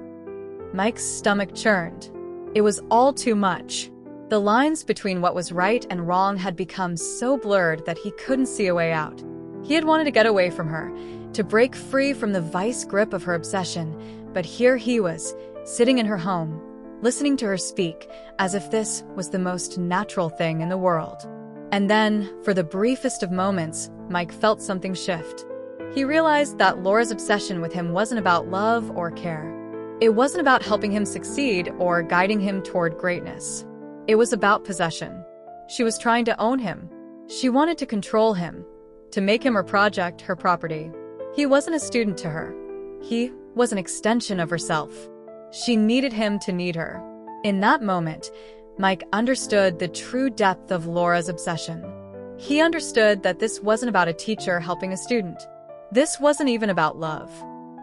Mike's stomach churned. It was all too much. The lines between what was right and wrong had become so blurred that he couldn't see a way out. He had wanted to get away from her, to break free from the vice grip of her obsession, but here he was, sitting in her home, listening to her speak, as if this was the most natural thing in the world. And then, for the briefest of moments, Mike felt something shift. He realized that Laura's obsession with him wasn't about love or care. It wasn't about helping him succeed or guiding him toward greatness. It was about possession. She was trying to own him. She wanted to control him, to make him her project, her property. He wasn't a student to her. He was an extension of herself. She needed him to need her. In that moment, Mike understood the true depth of Laura's obsession. He understood that this wasn't about a teacher helping a student. This wasn't even about love.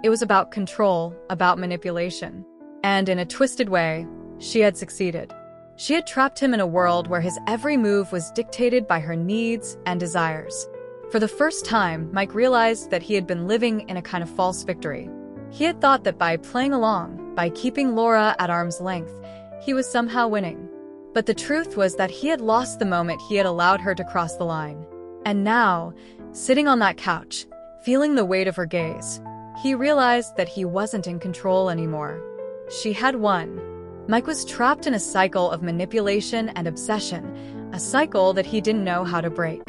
It was about control, about manipulation. And in a twisted way, she had succeeded. She had trapped him in a world where his every move was dictated by her needs and desires. For the first time, Mike realized that he had been living in a kind of false victory. He had thought that by playing along, by keeping Laura at arm's length, he was somehow winning. But the truth was that he had lost the moment he had allowed her to cross the line. And now, sitting on that couch, feeling the weight of her gaze, he realized that he wasn't in control anymore. She had won. Mike was trapped in a cycle of manipulation and obsession, a cycle that he didn't know how to break.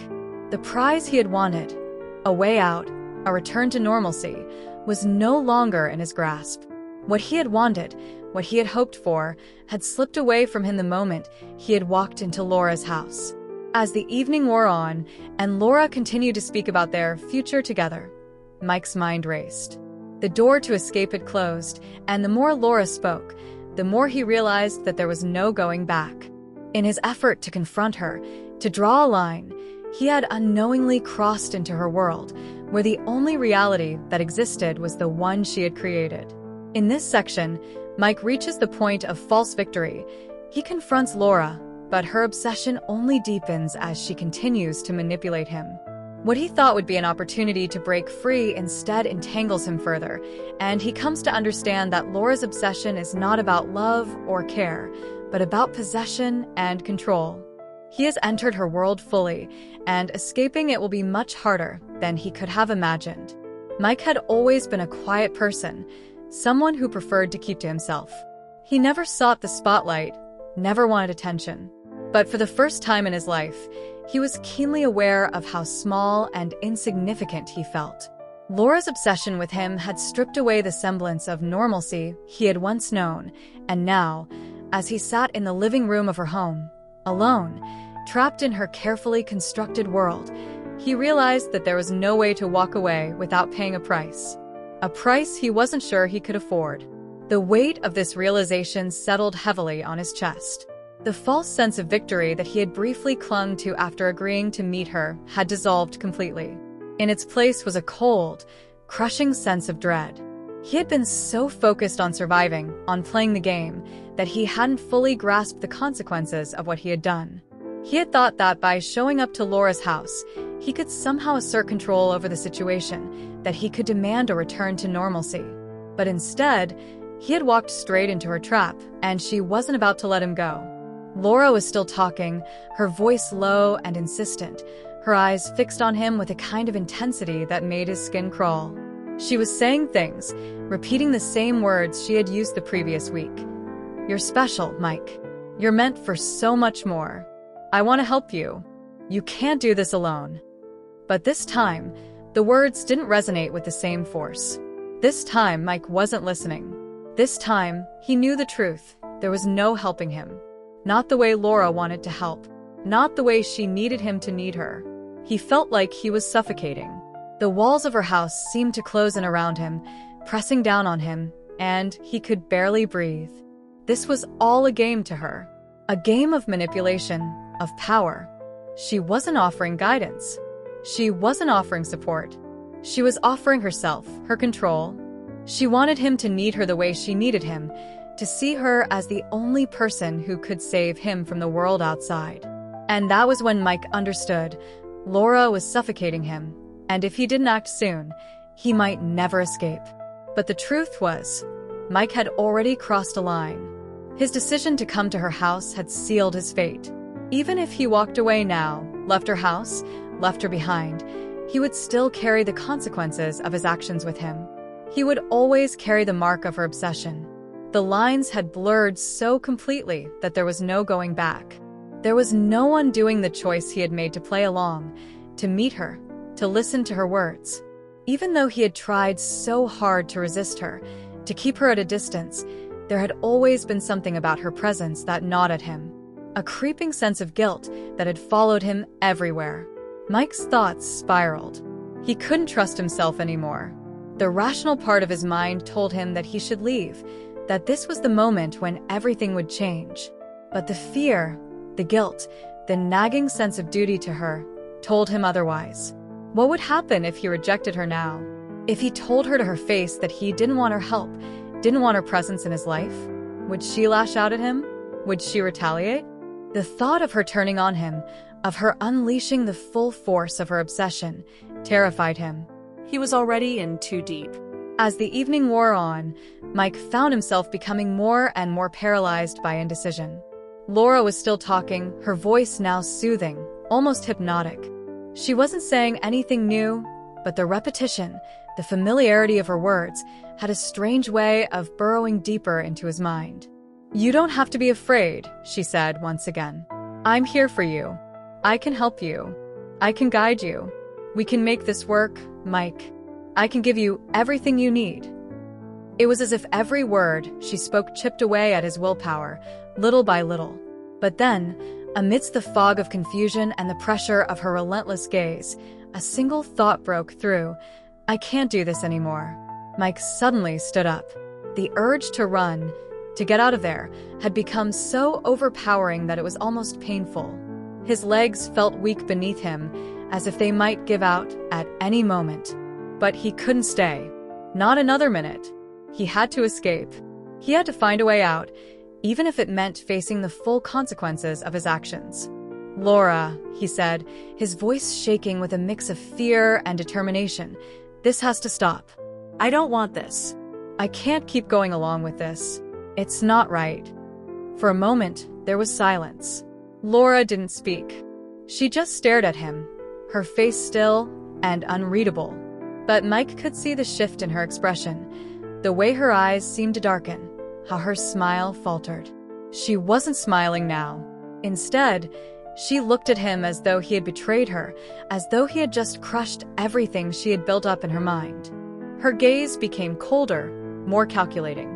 The prize he had wanted, a way out, a return to normalcy, was no longer in his grasp. What he had wanted, what he had hoped for, had slipped away from him the moment he had walked into Laura's house. As the evening wore on, and Laura continued to speak about their future together, Mike's mind raced. The door to escape had closed, and the more Laura spoke, the more he realized that there was no going back. In his effort to confront her, to draw a line, he had unknowingly crossed into her world, where the only reality that existed was the one she had created. In this section, Mike reaches the point of false victory. He confronts Laura, but her obsession only deepens as she continues to manipulate him. What he thought would be an opportunity to break free instead entangles him further, and he comes to understand that Laura's obsession is not about love or care, but about possession and control. He has entered her world fully, and escaping it will be much harder than he could have imagined. Mike had always been a quiet person, someone who preferred to keep to himself. He never sought the spotlight, never wanted attention. But for the first time in his life, he was keenly aware of how small and insignificant he felt. Laura's obsession with him had stripped away the semblance of normalcy he had once known, and now, as he sat in the living room of her home, alone, trapped in her carefully constructed world, he realized that there was no way to walk away without paying a price he wasn't sure he could afford. The weight of this realization settled heavily on his chest. The false sense of victory that he had briefly clung to after agreeing to meet her had dissolved completely. In its place was a cold, crushing sense of dread. He had been so focused on surviving, on playing the game, that he hadn't fully grasped the consequences of what he had done. He had thought that by showing up to Laura's house, he could somehow assert control over the situation, that he could demand a return to normalcy. But instead, he had walked straight into her trap, and she wasn't about to let him go. Laura was still talking, her voice low and insistent, her eyes fixed on him with a kind of intensity that made his skin crawl. She was saying things, repeating the same words she had used the previous week. "You're special, Mike. You're meant for so much more. I want to help you. You can't do this alone." But this time, the words didn't resonate with the same force. This time, Mike wasn't listening. This time, he knew the truth. There was no helping him. Not the way Laura wanted to help. Not the way she needed him to need her. He felt like he was suffocating. The walls of her house seemed to close in around him, pressing down on him, and he could barely breathe. This was all a game to her. A game of manipulation, of power. She wasn't offering guidance. She wasn't offering support. She was offering herself, her control. She wanted him to need her the way she needed him, to see her as the only person who could save him from the world outside. And that was when Mike understood. Laura was suffocating him, and if he didn't act soon, he might never escape. But the truth was, Mike had already crossed a line. His decision to come to her house had sealed his fate. Even if he walked away now, left her house, left her behind, he would still carry the consequences of his actions with him. He would always carry the mark of her obsession. The lines had blurred so completely that there was no going back. There was no undoing the choice he had made to play along, to meet her, to listen to her words. Even though he had tried so hard to resist her, to keep her at a distance, there had always been something about her presence that gnawed at him. A creeping sense of guilt that had followed him everywhere. Mike's thoughts spiraled. He couldn't trust himself anymore. The rational part of his mind told him that he should leave, that this was the moment when everything would change. But the fear, the guilt, the nagging sense of duty to her, told him otherwise. What would happen if he rejected her now? If he told her to her face that he didn't want her help, didn't want her presence in his life? Would she lash out at him? Would she retaliate? The thought of her turning on him, of her unleashing the full force of her obsession, terrified him. He was already in too deep. As the evening wore on, Mike found himself becoming more and more paralyzed by indecision. Laura was still talking, her voice now soothing, almost hypnotic. She wasn't saying anything new, but the repetition, the familiarity of her words, had a strange way of burrowing deeper into his mind. "You don't have to be afraid," she said once again. "I'm here for you. I can help you. I can guide you. We can make this work, Mike. I can give you everything you need." It was as if every word she spoke chipped away at his willpower, little by little. But then, amidst the fog of confusion and the pressure of her relentless gaze, a single thought broke through. I can't do this anymore. Mike suddenly stood up. The urge to run, to get out of there, had become so overpowering that it was almost painful. His legs felt weak beneath him, as if they might give out at any moment. But he couldn't stay. Not another minute. He had to escape. He had to find a way out, even if it meant facing the full consequences of his actions. Laura, he said, his voice shaking with a mix of fear and determination, this has to stop. I don't want this. I can't keep going along with this. It's not right. For a moment, there was silence. Laura didn't speak. She just stared at him, her face still and unreadable. But Mike could see the shift in her expression, the way her eyes seemed to darken, how her smile faltered. She wasn't smiling now. Instead, she looked at him as though he had betrayed her, as though he had just crushed everything she had built up in her mind. Her gaze became colder, more calculating.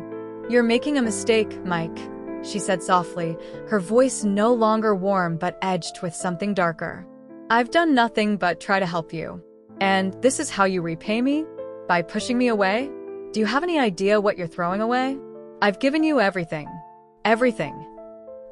You're making a mistake, Mike, she said softly, her voice no longer warm but edged with something darker. I've done nothing but try to help you. And this is how you repay me? By pushing me away? Do you have any idea what you're throwing away? I've given you everything. Everything.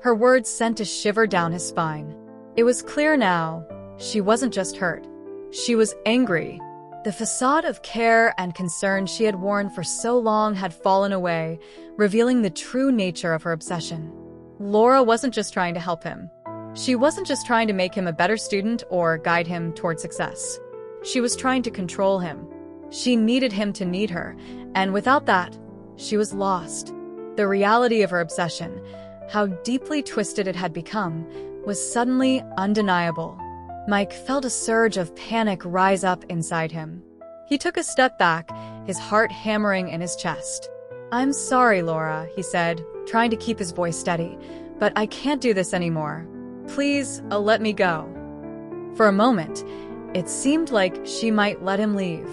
Her words sent a shiver down his spine. It was clear now, she wasn't just hurt. She was angry. The facade of care and concern she had worn for so long had fallen away, revealing the true nature of her obsession. Laura wasn't just trying to help him. She wasn't just trying to make him a better student or guide him toward success. She was trying to control him. She needed him to need her, and without that, she was lost. The reality of her obsession, how deeply twisted it had become, was suddenly undeniable. Mike felt a surge of panic rise up inside him. He took a step back, his heart hammering in his chest. I'm sorry, Laura, he said, trying to keep his voice steady, but I can't do this anymore. Please, let me go. For a moment, it seemed like she might let him leave.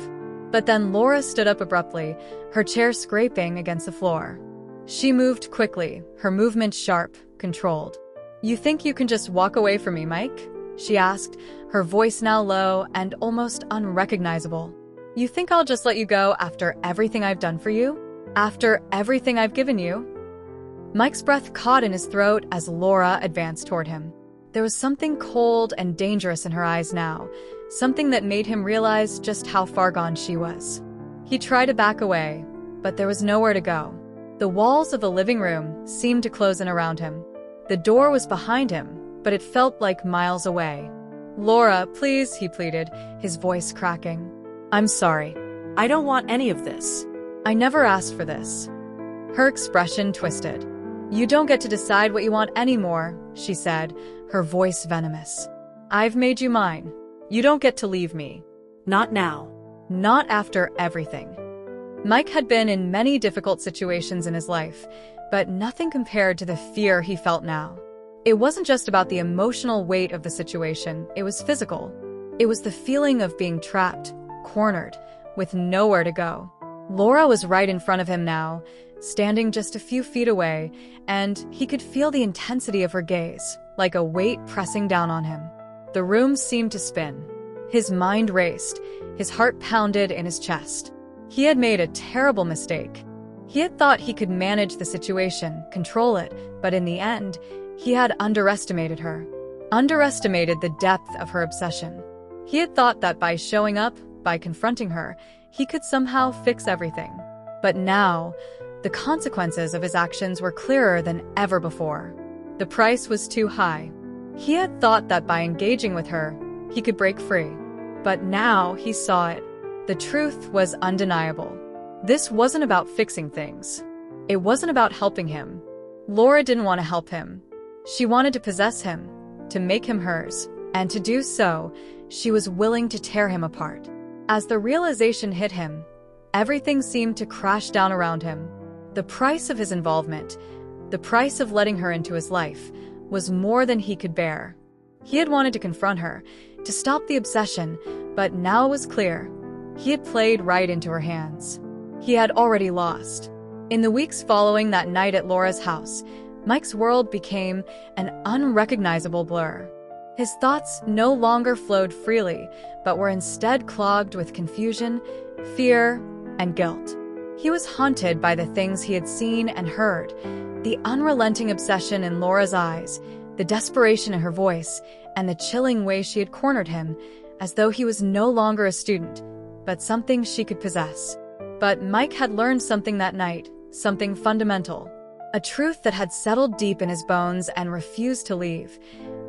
But then Laura stood up abruptly, her chair scraping against the floor. She moved quickly, her movements sharp, controlled. You think you can just walk away from me, Mike? She asked, her voice now low and almost unrecognizable. You think I'll just let you go after everything I've done for you? After everything I've given you? Mike's breath caught in his throat as Laura advanced toward him. There was something cold and dangerous in her eyes now, something that made him realize just how far gone she was. He tried to back away, but there was nowhere to go. The walls of the living room seemed to close in around him. The door was behind him, but it felt like miles away. Laura, please, he pleaded, his voice cracking. I'm sorry. I don't want any of this. I never asked for this. Her expression twisted. You don't get to decide what you want anymore, she said, her voice venomous. I've made you mine. You don't get to leave me. Not now. Not after everything. Mike had been in many difficult situations in his life, but nothing compared to the fear he felt now. It wasn't just about the emotional weight of the situation, it was physical. It was the feeling of being trapped, cornered, with nowhere to go. Laura was right in front of him now, standing just a few feet away, and he could feel the intensity of her gaze, like a weight pressing down on him. The room seemed to spin. His mind raced, his heart pounded in his chest. He had made a terrible mistake. He had thought he could manage the situation, control it, but in the end, he had underestimated her. Underestimated the depth of her obsession. He had thought that by showing up, by confronting her, he could somehow fix everything. But now, the consequences of his actions were clearer than ever before. The price was too high. He had thought that by engaging with her, he could break free. But now he saw it. The truth was undeniable. This wasn't about fixing things. It wasn't about helping him. Laura didn't want to help him. She wanted to possess him, to make him hers, and to do so, she was willing to tear him apart. As the realization hit him, everything seemed to crash down around him. The price of his involvement, the price of letting her into his life, was more than he could bear. He had wanted to confront her, to stop the obsession, but now it was clear. He had played right into her hands. He had already lost. In the weeks following that night at Laura's house, Mike's world became an unrecognizable blur. His thoughts no longer flowed freely, but were instead clogged with confusion, fear, and guilt. He was haunted by the things he had seen and heard, the unrelenting obsession in Laura's eyes, the desperation in her voice, and the chilling way she had cornered him, as though he was no longer a student, but something she could possess. But Mike had learned something that night, something fundamental, a truth that had settled deep in his bones and refused to leave.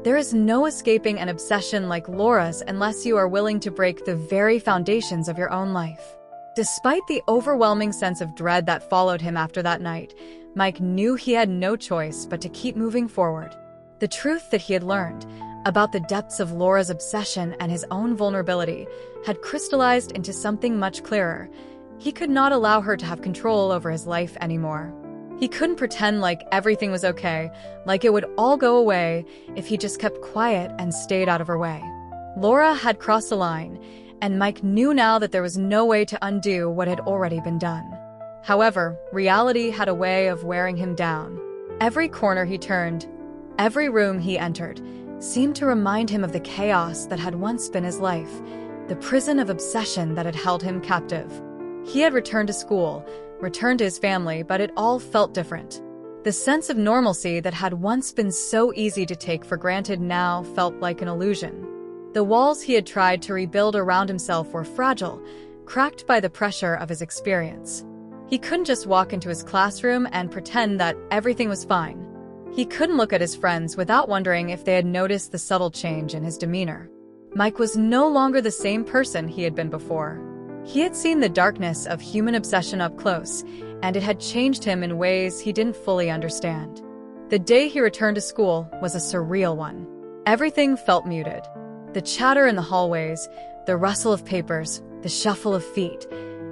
There is no escaping an obsession like Laura's unless you are willing to break the very foundations of your own life. Despite the overwhelming sense of dread that followed him after that night, Mike knew he had no choice but to keep moving forward. The truth that he had learned about the depths of Laura's obsession and his own vulnerability had crystallized into something much clearer. He could not allow her to have control over his life anymore. He couldn't pretend like everything was okay, like it would all go away if he just kept quiet and stayed out of her way. Laura had crossed the line, and Mike knew now that there was no way to undo what had already been done. However, reality had a way of wearing him down. Every corner he turned, every room he entered, seemed to remind him of the chaos that had once been his life, the prison of obsession that had held him captive. He had returned to school, returned to his family, but it all felt different. The sense of normalcy that had once been so easy to take for granted now felt like an illusion. The walls he had tried to rebuild around himself were fragile, cracked by the pressure of his experience. He couldn't just walk into his classroom and pretend that everything was fine. He couldn't look at his friends without wondering if they had noticed the subtle change in his demeanor. Mike was no longer the same person he had been before. He had seen the darkness of human obsession up close, and it had changed him in ways he didn't fully understand. The day he returned to school was a surreal one. Everything felt muted. The chatter in the hallways, the rustle of papers, the shuffle of feet.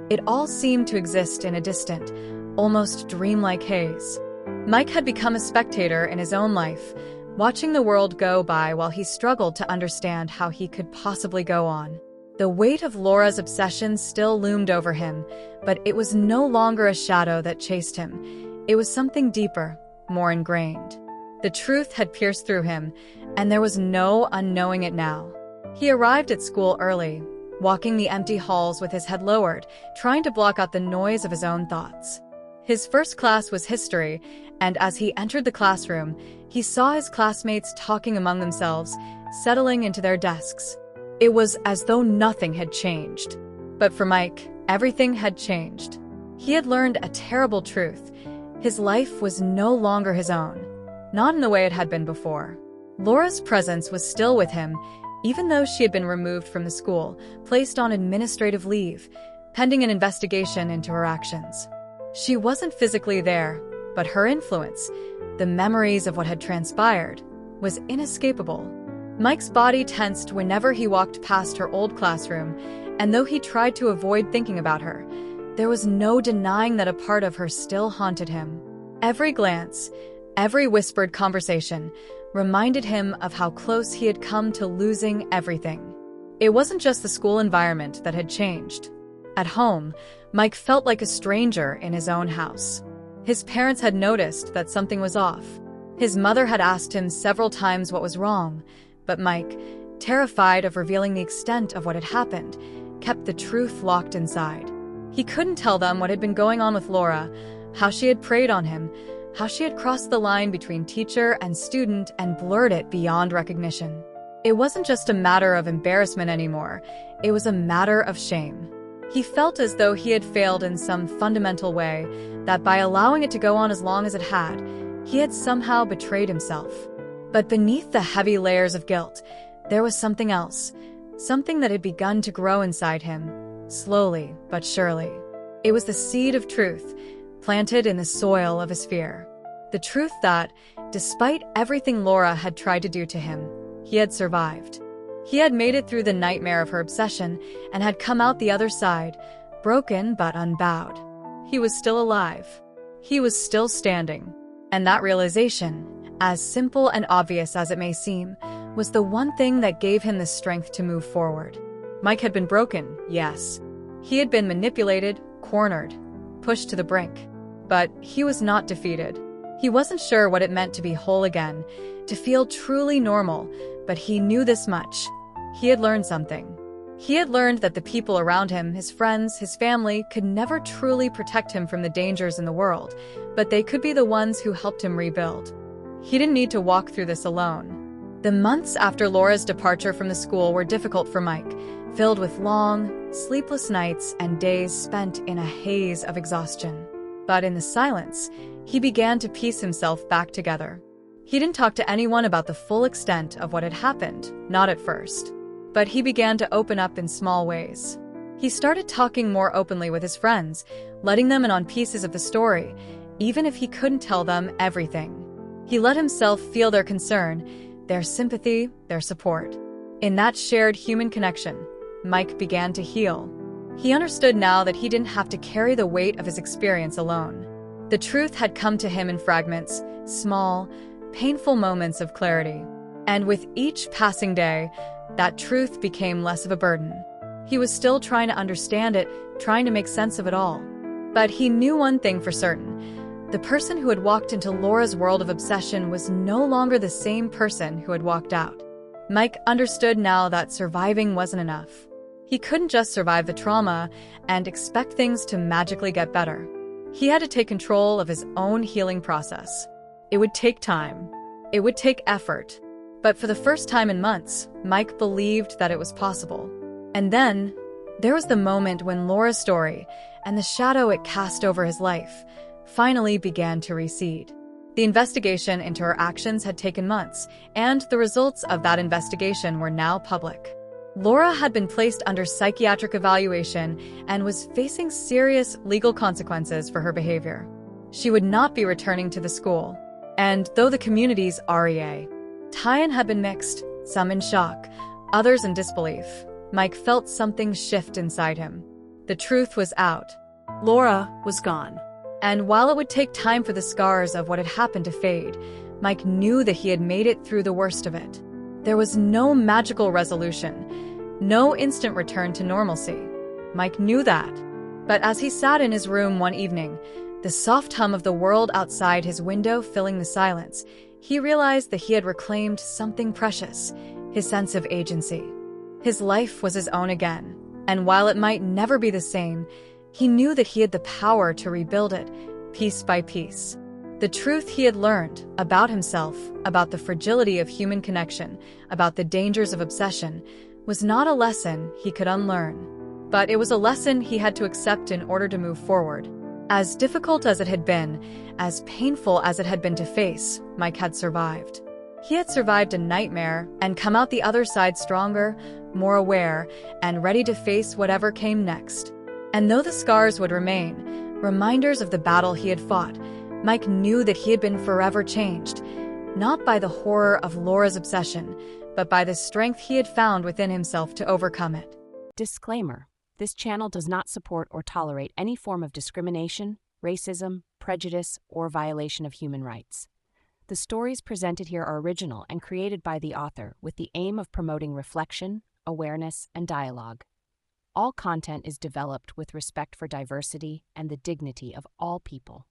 It all seemed to exist in a distant, almost dreamlike haze. Mike had become a spectator in his own life, watching the world go by while he struggled to understand how he could possibly go on. The weight of Laura's obsession still loomed over him, but it was no longer a shadow that chased him. It was something deeper, more ingrained. The truth had pierced through him, and there was no unknowing it now. He arrived at school early, walking the empty halls with his head lowered, trying to block out the noise of his own thoughts. His first class was history, and as he entered the classroom, he saw his classmates talking among themselves, settling into their desks. It was as though nothing had changed. But for Mike, everything had changed. He had learned a terrible truth. His life was no longer his own, not in the way it had been before. Laura's presence was still with him, even though she had been removed from the school, placed on administrative leave, pending an investigation into her actions. She wasn't physically there, but her influence, the memories of what had transpired, was inescapable. Mike's body tensed whenever he walked past her old classroom, and though he tried to avoid thinking about her, there was no denying that a part of her still haunted him. Every glance, every whispered conversation, reminded him of how close he had come to losing everything. It wasn't just the school environment that had changed. At home, Mike felt like a stranger in his own house. His parents had noticed that something was off. His mother had asked him several times what was wrong, but Mike, terrified of revealing the extent of what had happened, kept the truth locked inside. He couldn't tell them what had been going on with Laura, how she had preyed on him, how she had crossed the line between teacher and student and blurred it beyond recognition. It wasn't just a matter of embarrassment anymore, it was a matter of shame. He felt as though he had failed in some fundamental way, that by allowing it to go on as long as it had, he had somehow betrayed himself. But beneath the heavy layers of guilt, there was something else, something that had begun to grow inside him, slowly but surely. It was the seed of truth, planted in the soil of his fear. The truth that, despite everything Laura had tried to do to him, he had survived. He had made it through the nightmare of her obsession and had come out the other side, broken but unbowed. He was still alive. He was still standing. And that realization, as simple and obvious as it may seem, was the one thing that gave him the strength to move forward. Mike had been broken, yes. He had been manipulated, cornered, pushed to the brink. But he was not defeated. He wasn't sure what it meant to be whole again, to feel truly normal, but he knew this much. He had learned something. He had learned that the people around him, his friends, his family, could never truly protect him from the dangers in the world, but they could be the ones who helped him rebuild. He didn't need to walk through this alone. The months after Laura's departure from the school were difficult for Mike, filled with long, sleepless nights and days spent in a haze of exhaustion. But in the silence, he began to piece himself back together. He didn't talk to anyone about the full extent of what had happened, not at first. But he began to open up in small ways. He started talking more openly with his friends, letting them in on pieces of the story, even if he couldn't tell them everything. He let himself feel their concern, their sympathy, their support. In that shared human connection, Mike began to heal. He understood now that he didn't have to carry the weight of his experience alone. The truth had come to him in fragments, small, painful moments of clarity. And with each passing day, that truth became less of a burden. He was still trying to understand it, trying to make sense of it all. But he knew one thing for certain. The person who had walked into Laura's world of obsession was no longer the same person who had walked out. Mike understood now that surviving wasn't enough. He couldn't just survive the trauma and expect things to magically get better. He had to take control of his own healing process. It would take time. It would take effort. But for the first time in months, Mike believed that it was possible. And then, there was the moment when Laura's story, and the shadow it cast over his life, finally began to recede. The investigation into her actions had taken months, and the results of that investigation were now public. Laura had been placed under psychiatric evaluation and was facing serious legal consequences for her behavior. She would not be returning to the school. And though the community's tie-in had been mixed, some in shock, others in disbelief, Mike felt something shift inside him. The truth was out. Laura was gone. And while it would take time for the scars of what had happened to fade, Mike knew that he had made it through the worst of it. There was no magical resolution, no instant return to normalcy. Mike knew that. But as he sat in his room one evening, the soft hum of the world outside his window filling the silence, he realized that he had reclaimed something precious, his sense of agency. His life was his own again, and while it might never be the same, he knew that he had the power to rebuild it, piece by piece. The truth he had learned about himself, about the fragility of human connection, about the dangers of obsession, was not a lesson he could unlearn. But it was a lesson he had to accept in order to move forward. As difficult as it had been, as painful as it had been to face, Mike had survived. He had survived a nightmare and come out the other side stronger, more aware, and ready to face whatever came next. And though the scars would remain, reminders of the battle he had fought, Mike knew that he had been forever changed, not by the horror of Laura's obsession, but by the strength he had found within himself to overcome it. Disclaimer: this channel does not support or tolerate any form of discrimination, racism, prejudice, or violation of human rights. The stories presented here are original and created by the author with the aim of promoting reflection, awareness, and dialogue. All content is developed with respect for diversity and the dignity of all people.